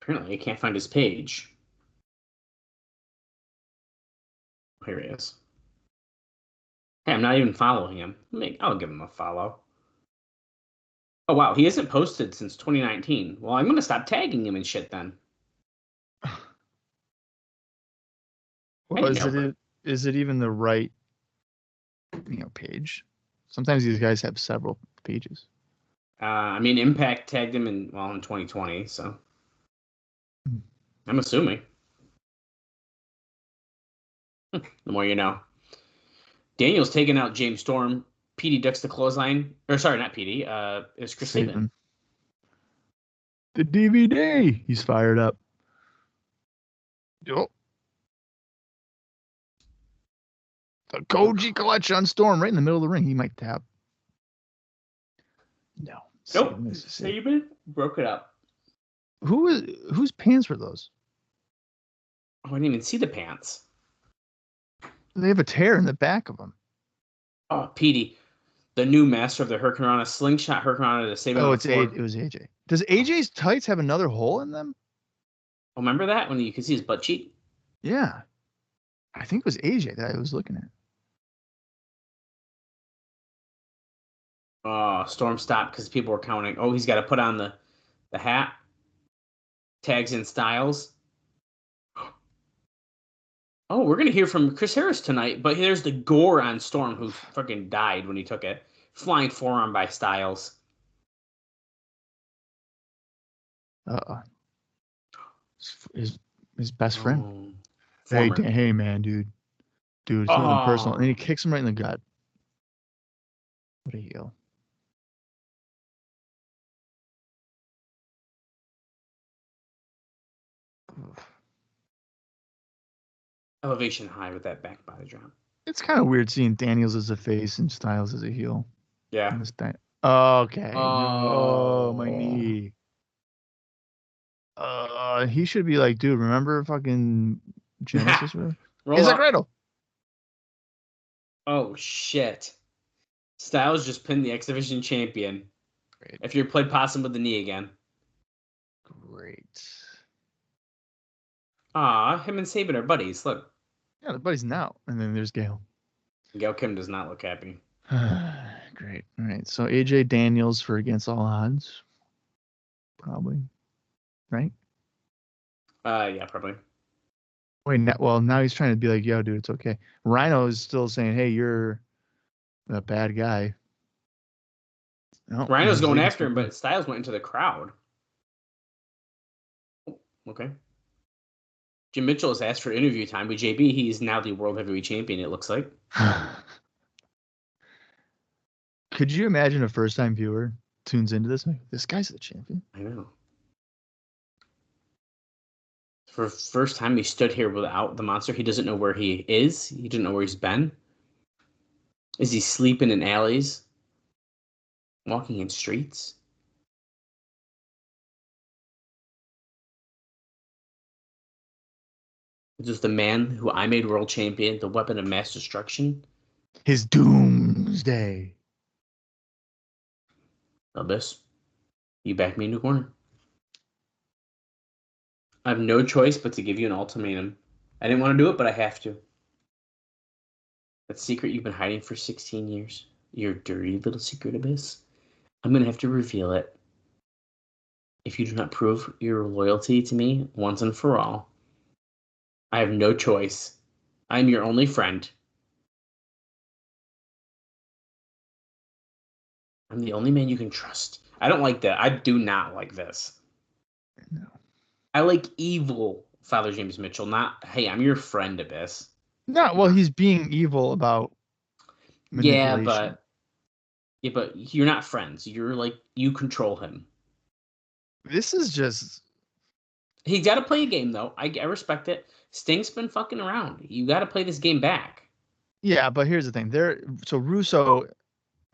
Apparently, I can't find his page. Here he is. Hey, I'm not even following him. I'll give him a follow. Oh, wow. He hasn't posted since 2019. Well, I'm going to stop tagging him and shit then. Well, is it even the right page? Sometimes these guys have several pages. I mean, Impact tagged him in 2020, so I'm assuming. The more you know. Daniel's taking out James Storm. Petey ducks the clothesline. Or sorry, not Petey. It's Chris Sabin. The DVD. He's fired up. Yo. The Koji clutch on Storm right in the middle of the ring. He might tap. No. Nope. Sabin broke it up. Whose pants were those? Oh, I didn't even see the pants. They have a tear in the back of them. Oh, Petey, the new master of the Hurricanrana, slingshot Hurricanrana to Sabin. Oh, it was AJ. Does AJ's tights have another hole in them? Oh, remember that when you could see his butt cheek? Yeah, I think it was AJ that I was looking at. Oh, Storm stopped because people were counting. Oh, he's got to put on the hat. Tags in Styles. Oh, we're going to hear from Chris Harris tonight, but there's the gore on Storm, who fucking died when he took it. Flying forearm by Styles. His his best friend. Former. Hey, man, dude, it's nothing personal. And then he kicks him right in the gut. What a heel. Elevation high with that back body drop. It's kind of weird seeing Daniels as a face and Styles as a heel. Yeah. Okay. No, my knee. He should be like, dude, remember fucking Genesis? He's like, Riddle. Oh, shit. Styles just pinned the X Division champion. Great. If you're played possum with the knee again. Great. Him and Sabin are buddies. Look. Yeah, they're buddies now. And then there's Gail. Gail Kim does not look happy. Great. All right. So AJ Daniels for Against All Odds. Probably. Right? Yeah, probably. Wait, now he's trying to be like, yo, dude, it's okay. Rhino is still saying, hey, you're a bad guy. No, Rhino's going after him, but Styles went into the crowd. Oh, okay. Jim Mitchell has asked for interview time with JB. He's now the World Heavyweight Champion, it looks like. Could you imagine a first-time viewer tunes into this? Like, this guy's the champion. I know. For the first time, he stood here without the monster. He doesn't know where he is. He didn't know where he's been. Is he sleeping in alleys? Walking in streets? Is this the man who I made world champion, the weapon of mass destruction? His doomsday. Abyss, you back me in the corner. I have no choice but to give you an ultimatum. I didn't want to do it, but I have to. That secret you've been hiding for 16 years, your dirty little secret, Abyss, I'm going to have to reveal it. If you do not prove your loyalty to me once and for all, I have no choice. I am your only friend. I'm the only man you can trust. I don't like that. I do not like this. No. I like evil Father James Mitchell, not, hey, I'm your friend, Abyss. No, well, he's being evil about manipulation. Yeah, but you're not friends. You're like, you control him. This is just... He's got to play a game, though. I respect it. Sting's been fucking around. You got to play this game back. Yeah, but here's the thing. So Russo,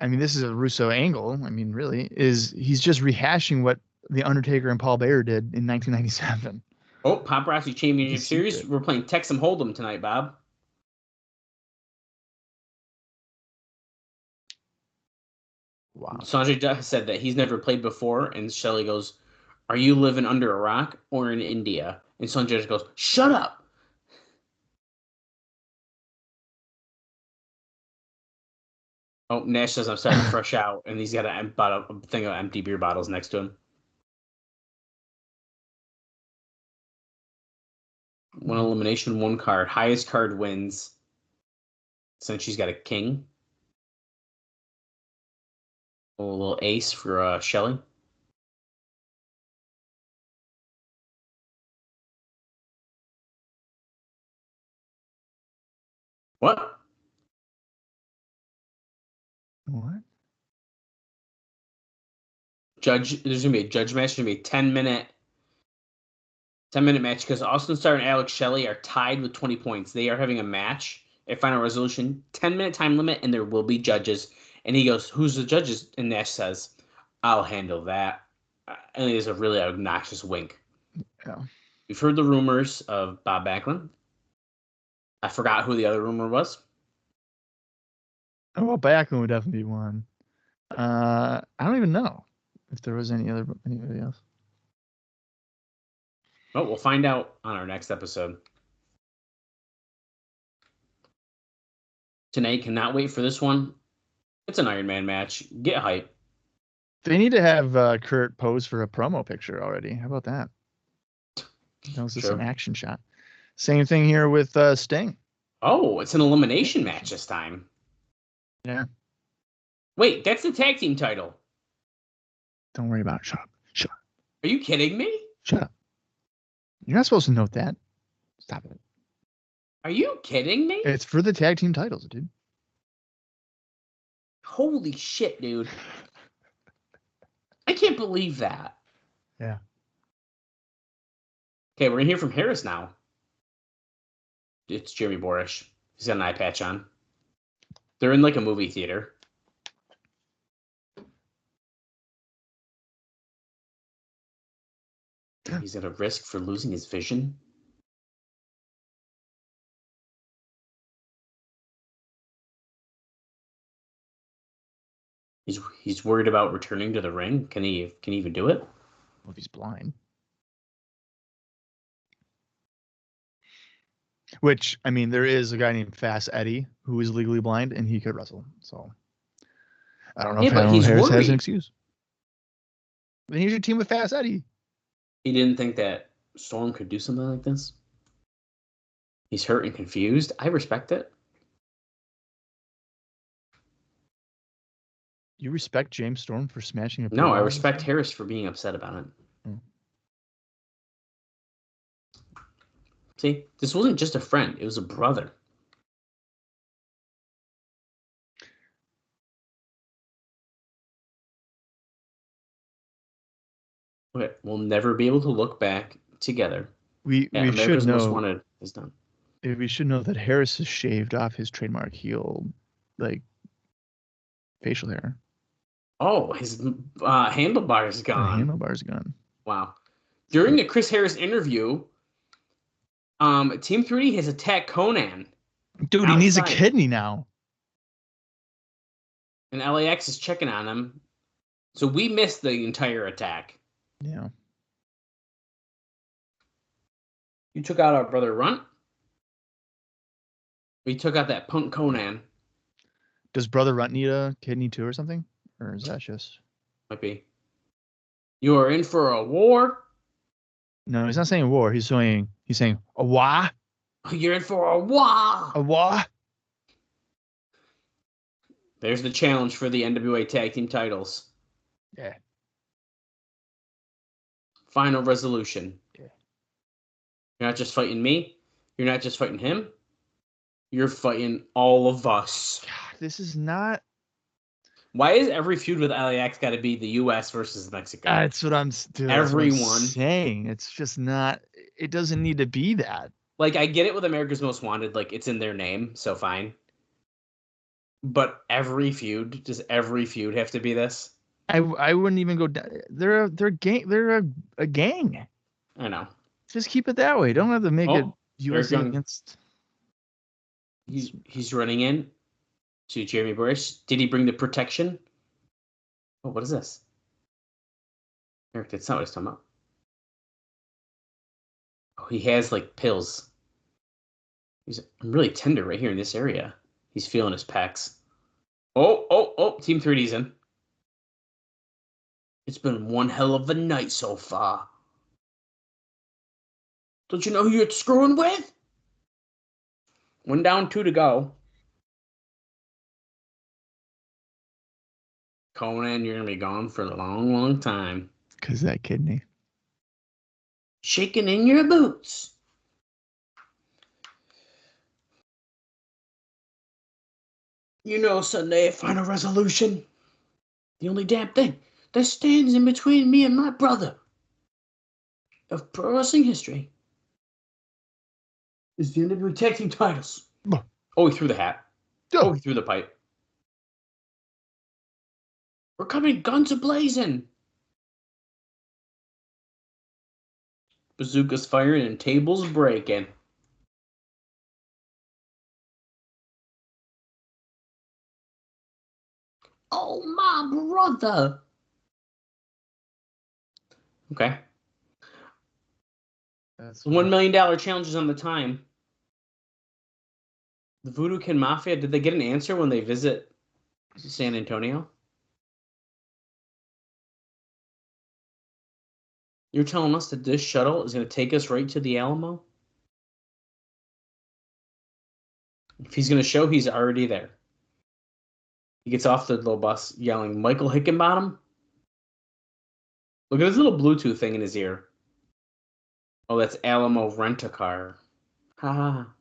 I mean, this is a Russo angle. I mean, really, he's just rehashing what The Undertaker and Paul Bearer did in 1997. Oh, Paparazzi Championship Series. We're playing Texas Hold'em tonight, Bob. Wow. Sanjay Dutt said that he's never played before, and Shelley goes, "Are you living under a rock or in India?" And Sanjay just goes, "Shut up." Oh, Nash says I'm starting fresh out, and he's got a thing of empty beer bottles next to him. One elimination, one card. Highest card wins. Since she's got a king. A little ace for Shelley. What? What? There's going to be a judge match. There's going to be a 10-minute match because Austin Starr and Alex Shelley are tied with 20 points. They are having a match, a final resolution, 10-minute time limit, and there will be judges. And he goes, "Who's the judges?" And Nash says, "I'll handle that." And it is a really obnoxious wink. Yeah. We've heard the rumors of Bob Backlund. I forgot who the other rumor was. Oh, well, Backlund would definitely be one. I don't even know if there was anybody else. Oh, we'll find out on our next episode. Tonight, cannot wait for this one. It's an Iron Man match. Get hype. They need to have Kurt pose for a promo picture already. How about that? That was just an action shot. Same thing here with Sting. Oh, it's an elimination match this time. Yeah. Wait, that's the tag team title. Don't worry about it. Shut up. Shut up. Are you kidding me? Shut up. You're not supposed to note that. Stop it. Are you kidding me? It's for the tag team titles, dude. Holy shit, dude. I can't believe that. Yeah. Okay, we're going to hear from Harris now. It's Jeremy Borish. He's got an eye patch on. They're in like a movie theater. He's at a risk for losing his vision. He's worried about returning to the ring. Can he even do it? Well, if he's blind. Which, I mean, there is a guy named Fast Eddie who is legally blind and he could wrestle. So I don't know if Harris has an excuse. Then here's your team with Fast Eddie. He didn't think that Storm could do something like this. He's hurt and confused. I respect it. You respect James Storm for smashing a No, I respect Harris for being upset about it. See, this wasn't just a friend. It was a brother. Okay, we'll never be able to look back together. We America's should know. Most Wanted is done. We should know that Harris has shaved off his trademark heel, like, facial hair. Oh, his handlebar's gone. The handlebar's gone. Wow. During the Chris Harris interview, Team 3D has attacked Conan. Dude, outside. He needs a kidney now. And LAX is checking on him. So we missed the entire attack. Yeah. You took out our brother Runt. We took out that punk Conan. Does Brother Runt need a kidney too or something? Or is that just... Might be. You are in for a war. No, he's not saying war. He's saying a wah. You're in for a wah. A wah. There's the challenge for the NWA Tag Team titles. Yeah. Final resolution. Yeah. You're not just fighting me. You're not just fighting him. You're fighting all of us. God, this is not... Why is every feud with LAX got to be the U.S. versus Mexico? That's what I'm Everyone saying. It's just not... It doesn't need to be that. Like, I get it with America's Most Wanted. Like, it's in their name, so fine. But every feud, does every feud have to be this? I wouldn't even go down. They're a gang. I know. Just keep it that way. Don't have to make it U.S. against. He's running in to Jeremy Borish. Did he bring the protection? Oh, what is this? Eric, that's not what he's talking about. Oh, he has like pills. I'm really tender right here in this area. He's feeling his pecs. Oh, Team 3D's in. It's been one hell of a night so far. Don't you know who you're screwing with? 1 down, 2 to go. Conan, you're going to be gone for a long, long time. Because that kidney. Shaking in your boots. You know, Sunday, final resolution. The only damn thing that stands in between me and my brother of pro wrestling history is the NWA Tag Team titles. Oh, he threw the hat. Oh, he threw the pipe. We're coming guns a-blazing. Bazookas firing and tables breaking. Oh, my brother. Okay. That's $1 million challenges on the time. The Voodoo Kin Mafia, did they get an answer when they visit San Antonio? You're telling us that this shuttle is going to take us right to the Alamo? If he's going to show, he's already there. He gets off the little bus yelling, Michael Hickenbottom? Look at his little Bluetooth thing in his ear. Oh, that's Alamo Rent-A-Car. Ha ha ha.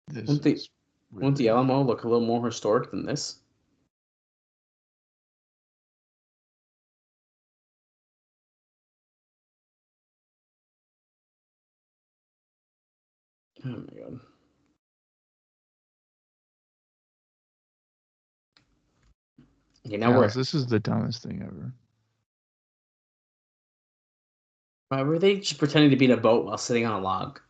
This Won't the, is won't the really- Alamo look a little more historic than this? Oh my god. Okay, now Alice, this is the dumbest thing ever. why were they just pretending to be in a boat while sitting on a log?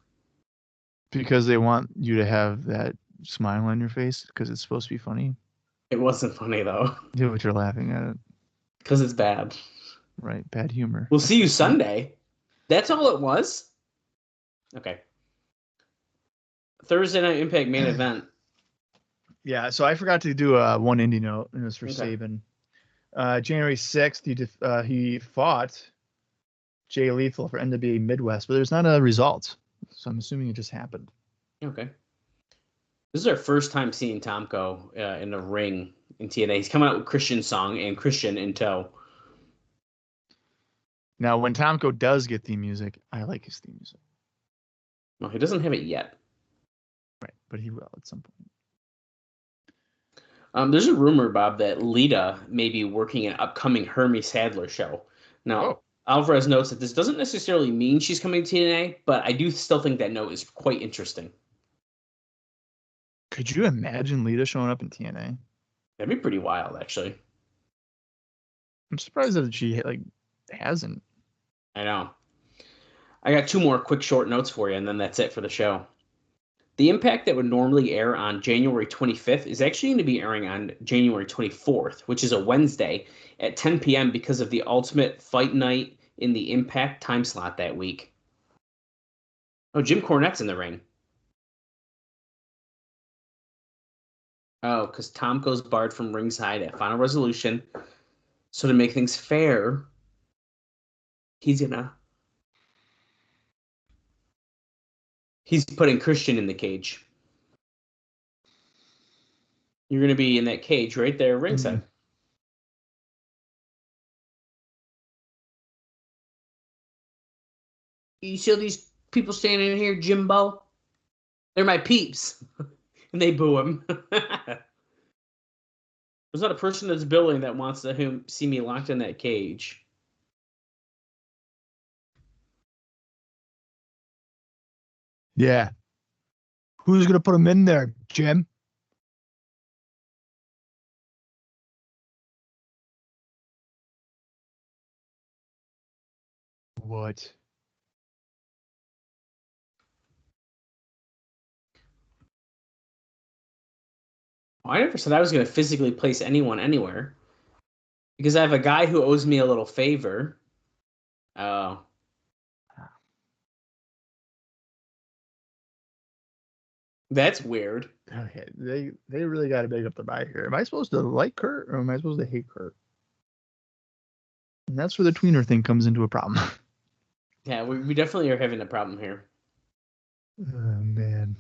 Because they want you to have that smile on your face because it's supposed to be funny. It wasn't funny though, Yeah, but you're laughing at it. because it's bad. Right. Bad humor. We'll see you Sunday. That's all it was? Okay. Thursday Night Impact main event. Yeah, so I forgot to do one indie note, and it was for Okay. Sabin. January 6th, he fought Jay Lethal for NWA Midwest, but there's not a result. So I'm assuming it just happened. Okay. This is our first time seeing Tomko in the ring in TNA. He's coming out with Christian's song and Christian in tow. Now, when Tomko does get theme music, I like his theme music. No, he doesn't have it yet. Right, but he will at some point. There's a rumor, Bob, that Lita may be working an upcoming Hermes Sadler show. Now, Alvarez notes that this doesn't necessarily mean she's coming to TNA, but I do still think that note is quite interesting. Could you imagine Lita showing up in TNA? That'd be pretty wild, actually. I'm surprised that she hasn't. I know. I got two more quick short notes for you, and then that's it for the show. The Impact that would normally air on January 25th is actually going to be airing on January 24th, which is a Wednesday at 10 p.m. because of the Ultimate Fight Night in the Impact time slot that week. Oh, Jim Cornette's in the ring. Oh, because Tomko's barred from ringside at Final Resolution. So to make things fair, he's putting Christian in the cage. You're going to be in that cage right there ringside. Mm-hmm. You see all these people standing in here, Jimbo? They're my peeps. And they boo him. There's not a person in this building that wants to see me locked in that cage. Yeah. Who's going to put him in there, Jim? What? I never said I was going to physically place anyone anywhere. Because I have a guy who owes me a little favor. Oh. That's weird. Okay, they really got to make up their mind here. Am I supposed to like Kurt or am I supposed to hate Kurt? And that's where the tweener thing comes into a problem. Yeah, we definitely are having a problem here. Oh, man.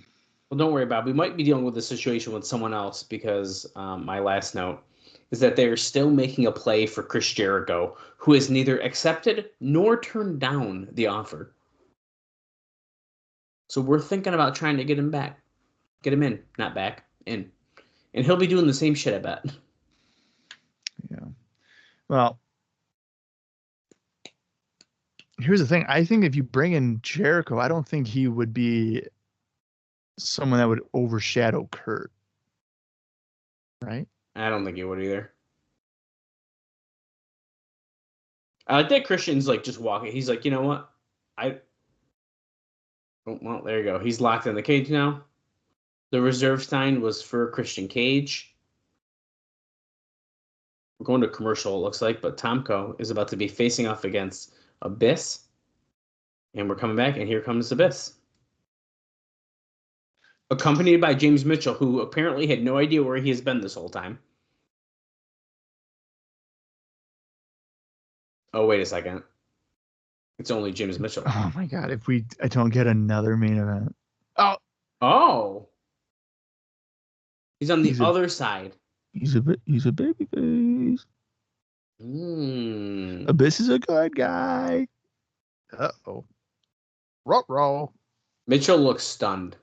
Well, don't worry, Bob. We might be dealing with this situation with someone else because my last note is that they're still making a play for Chris Jericho, who has neither accepted nor turned down the offer. So we're thinking about trying to get him back. Get him in, not back, in. And he'll be doing the same shit, I bet. Yeah. Well, here's the thing. I think if you bring in Jericho, I don't think he would be someone that would overshadow Kurt. Right? I don't think he would either. I like that Christian's like just walking. He's like, you know what? Oh, well, there you go. He's locked in the cage now. The reserve sign was for Christian Cage. We're going to commercial, it looks like, but Tomko is about to be facing off against Abyss. And we're coming back, and here comes Abyss. Accompanied by James Mitchell, who apparently had no idea where he has been this whole time. Oh, wait a second. It's only James Mitchell. Oh my God! If I don't get another main event. Oh. He's on the other side. He's a baby face. Abyss is a good guy. Uh-oh. Roll. Mitchell looks stunned.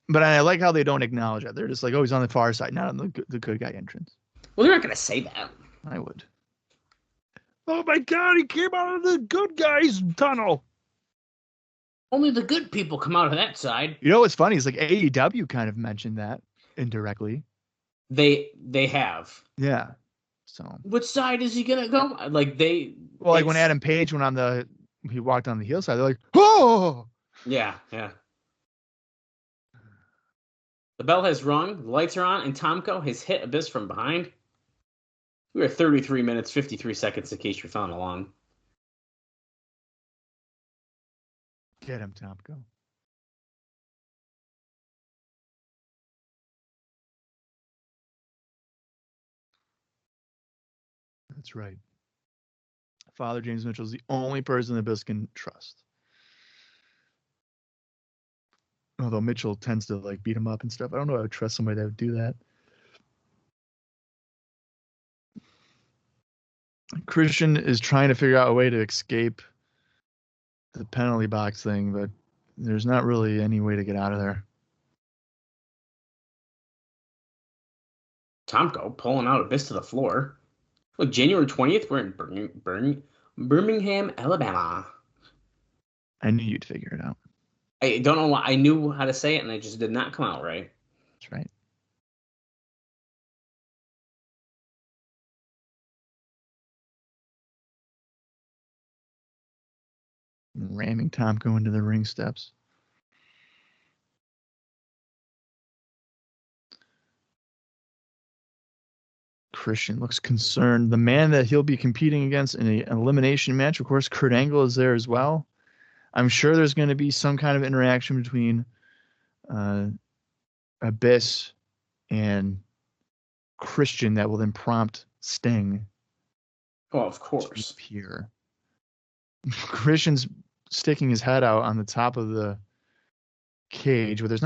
But I like how they don't acknowledge it. They're just like, oh, he's on the far side, not on the good guy entrance. Well, they're not going to say that. I would. Oh my God, he came out of the good guys tunnel. Only the good people come out of that side. You know what's funny is like AEW kind of mentioned that indirectly. They have. Yeah. So which side is he gonna go? Like well, like when Adam Page went on he walked on the heel side, they're like, oh yeah. The bell has rung, the lights are on, and Tomko has hit Abyss from behind. We are 33 minutes, 53 seconds in case you're following along. Get him, Tomko. That's right. Father James Mitchell is the only person the Abyss can trust. Although Mitchell tends to like beat him up and stuff. I don't know if I would trust somebody that would do that. Christian is trying to figure out a way to escape the penalty box thing, but there's not really any way to get out of there. Tomko pulling out Abyss to the floor. Look, January 20th, we're in Birmingham, Alabama. I knew you'd figure it out. I don't know why. I knew how to say it, and it just did not come out right. That's right. Ramming Tomko into the ring steps. Christian looks concerned. The man that he'll be competing against in an elimination match, of course, Kurt Angle is there as well. I'm sure there's going to be some kind of interaction between Abyss and Christian that will then prompt Sting. Oh, of course. To appear. Christian's sticking his head out on the top of the cage, but there's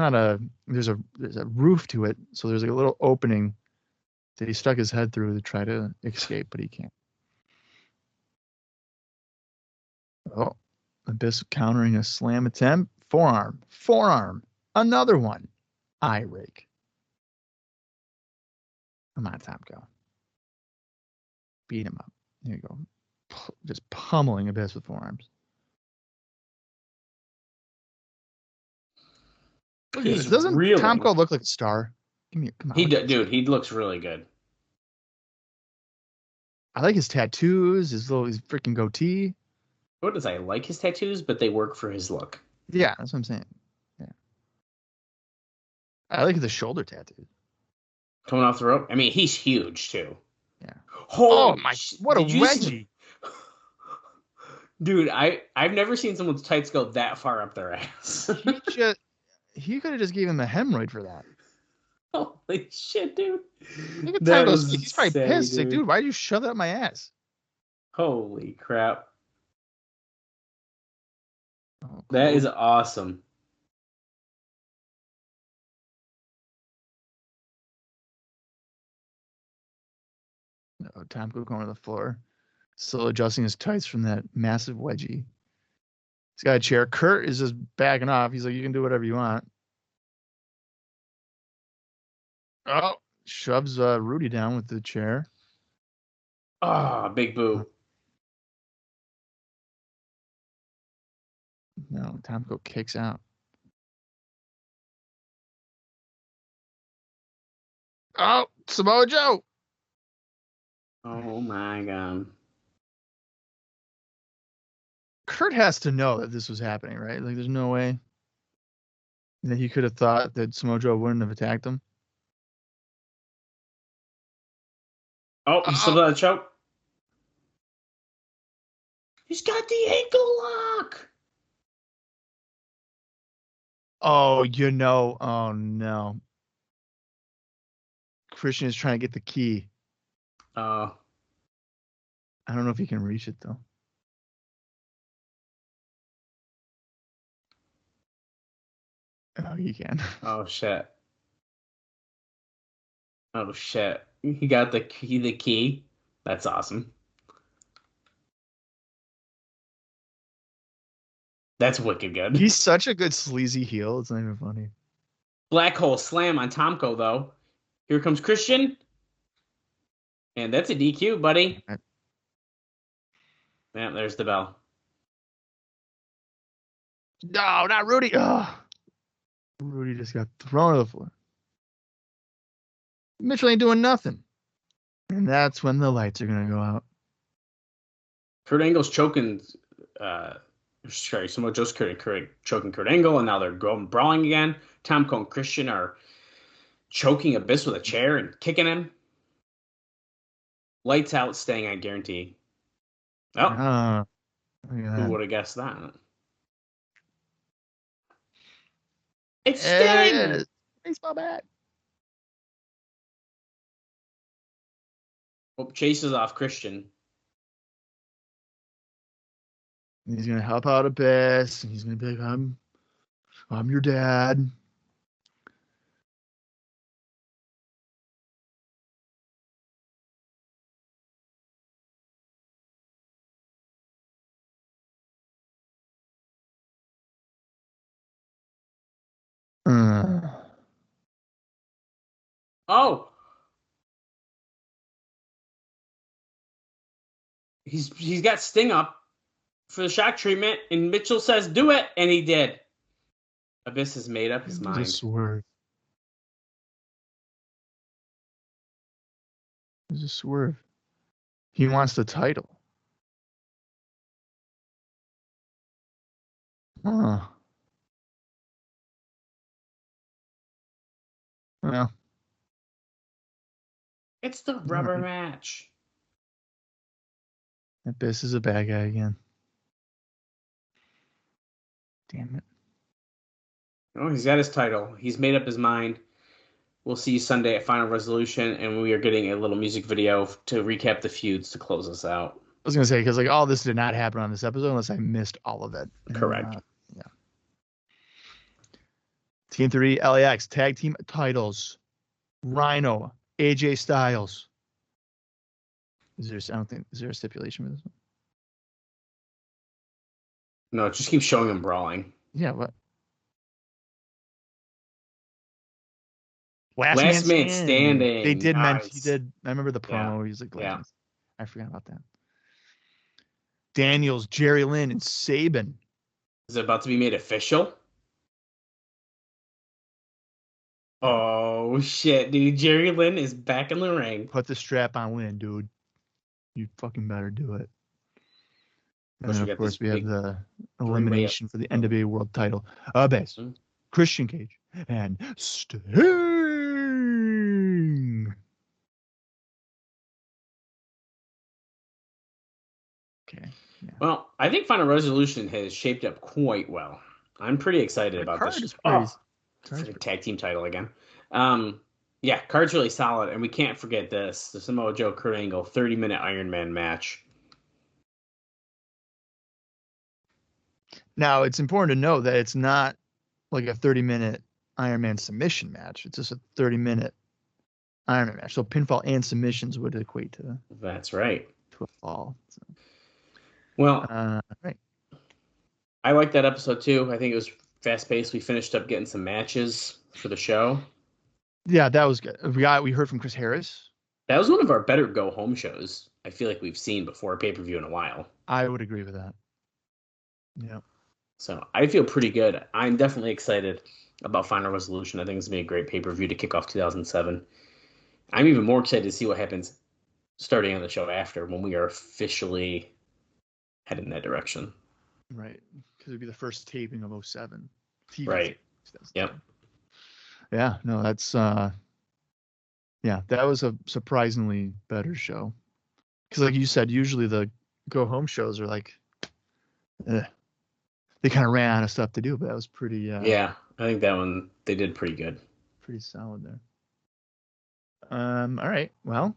a roof to it, so there's like a little opening that he stuck his head through to try to escape, but he can't. Oh, Abyss countering a slam attempt. Forearm. Another one. Eye rake. Come on, Tomko. Beat him up. There you go. Just pummeling Abyss with forearms. Look at this. Doesn't reeling. Tomko look like a star? Come on. Dude, he looks really good. I like his tattoos, his freaking goatee. What does I like his tattoos, but they work for his look. Yeah, that's what I'm saying. Yeah. I like the shoulder tattoo. Coming off the rope. I mean, he's huge too. Yeah. Oh my! What a wedgie! Dude, I've never seen someone's tights go that far up their ass. He could have just gave him a hemorrhoid for that. Holy shit, dude! Look at that. He's probably pissed. Dude. Like, dude, why did you shove that up my ass? Holy crap! Oh, cool. That is awesome. No, Tomko going to the floor, still adjusting his tights from that massive wedgie. He's got a chair. Kurt is just backing off. He's like, you can do whatever you want. Oh, shoves Rudy down with the chair. Ah, big boo. No, Tomko kicks out. Oh, Samoa Joe. Oh my god. Kurt has to know that this was happening, right? Like, there's no way that he could have thought that Samoa Joe wouldn't have attacked him. Oh, he's still got a choke. He's got the ankle lock. Oh, oh no. Christian is trying to get the key. I don't know if he can reach it though. Oh, he can. Oh shit. Oh shit. He got the key. That's awesome. That's wicked good. He's such a good sleazy heel. It's not even funny. Black hole slam on Tomko, though. Here comes Christian. And that's a DQ, buddy. Yeah, there's the bell. No, not Rudy. Oh. Rudy just got thrown to the floor. Mitchell ain't doing nothing. And that's when the lights are going to go out. Kurt Angle's choking. Samoa Joe's choking Kurt Angle, and now they're going brawling again. Tomko and Christian are choking Abyss with a chair and kicking him. Lights out, staying, I guarantee. Oh, who would have guessed that? It's Sting! Baseball bat. Well, chases off Christian. He's going to help out Abyss. And he's going to be like, I'm your dad. Oh! He's got Sting up for the shock treatment, and Mitchell says, do it, and he did. Abyss has made up his mind. Just swerve. There's a swerve. He wants the title. Huh. Well. It's the rubber match. Abyss is a bad guy again. Damn it. Oh, he's got his title. He's made up his mind. We'll see you Sunday at Final Resolution, and we are getting a little music video to recap the feuds to close us out. I was going to say, because like all this did not happen on this episode unless I missed all of it. Correct. Yeah. Team 3 LAX tag team titles. Rhino, AJ Styles. Is there a stipulation for this one? No, just keep showing him brawling. Yeah, what? Last man standing. They did nice. mention, he did. I remember the promo. Yeah. He was like, yeah. I forgot about that. Daniels, Jerry Lynn, and Sabin. Is it about to be made official? Oh, shit, dude. Jerry Lynn is back in the ring. Put the strap on Lynn, dude. You fucking better do it. And then, of course, we have the elimination for the NWA World title. Abyss, Christian Cage, and Sting. Okay. Yeah. Well, I think Final Resolution has shaped up quite well. I'm pretty excited about this. For the tag team title again. Yeah, card's really solid, and we can't forget this. The Samoa Joe Kurt Angle 30-minute Iron Man match. Now, it's important to know that it's not like a 30-minute Iron Man submission match. It's just a 30-minute Iron Man match. So pinfall and submissions would equate to That's right. To a fall. So. Well, right. I liked that episode too. I think it was fast-paced. We finished up getting some matches for the show. Yeah, that was good. We heard from Chris Harris. That was one of our better go-home shows I feel like we've seen before a pay-per-view in a while. I would agree with that. Yeah. So I feel pretty good. I'm definitely excited about Final Resolution. I think it's going to be a great pay-per-view to kick off 2007. I'm even more excited to see what happens starting on the show after when we are officially headed in that direction. Right. Because it would be the first taping of 07. TV right. Yep. Yeah. No, that's yeah, that was a surprisingly better show. Because like you said, usually the go-home shows are like, they kind of ran out of stuff to do, but that was pretty. Yeah, I think that one they did pretty good. Pretty solid there. All right. Well,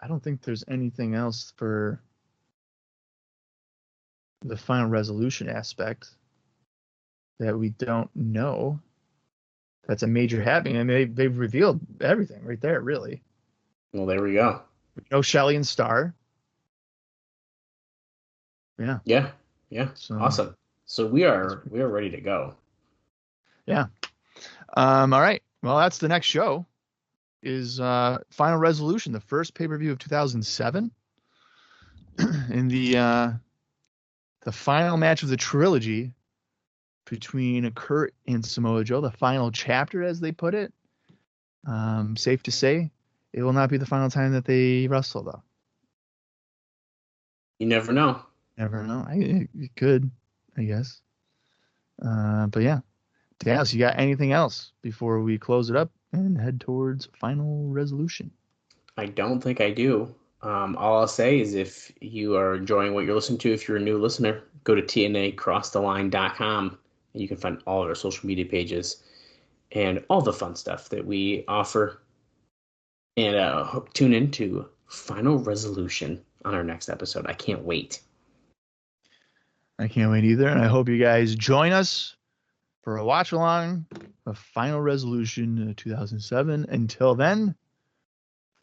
I don't think there's anything else for the Final Resolution aspect that we don't know. That's a major happening. I mean, they've revealed everything right there, really. Well, there we go. No Shelley and Star. Yeah. Yeah. Yeah. So Awesome. So we are ready to go. yeah. All right. Well, that's the next show. Is Final Resolution, the first pay-per-view of 2007, in the final match of the trilogy between Kurt and Samoa Joe, the final chapter, as they put it. Safe to say, it will not be the final time that they wrestle, though. You never know. Never know. It could, I guess. But yeah. Dallas, you got anything else before we close it up and head towards Final Resolution? I don't think I do. All I'll say is if you are enjoying what you're listening to, if you're a new listener, go to TNACrossTheLine.com and you can find all of our social media pages and all the fun stuff that we offer. And tune in to Final Resolution on our next episode. I can't wait. I can't wait either. And I hope you guys join us for a watch along of Final Resolution 2007. Until then,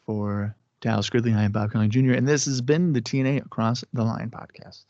for Dallas Gridley, I am Bob Colling Jr., and this has been the TNA Across the Line podcast.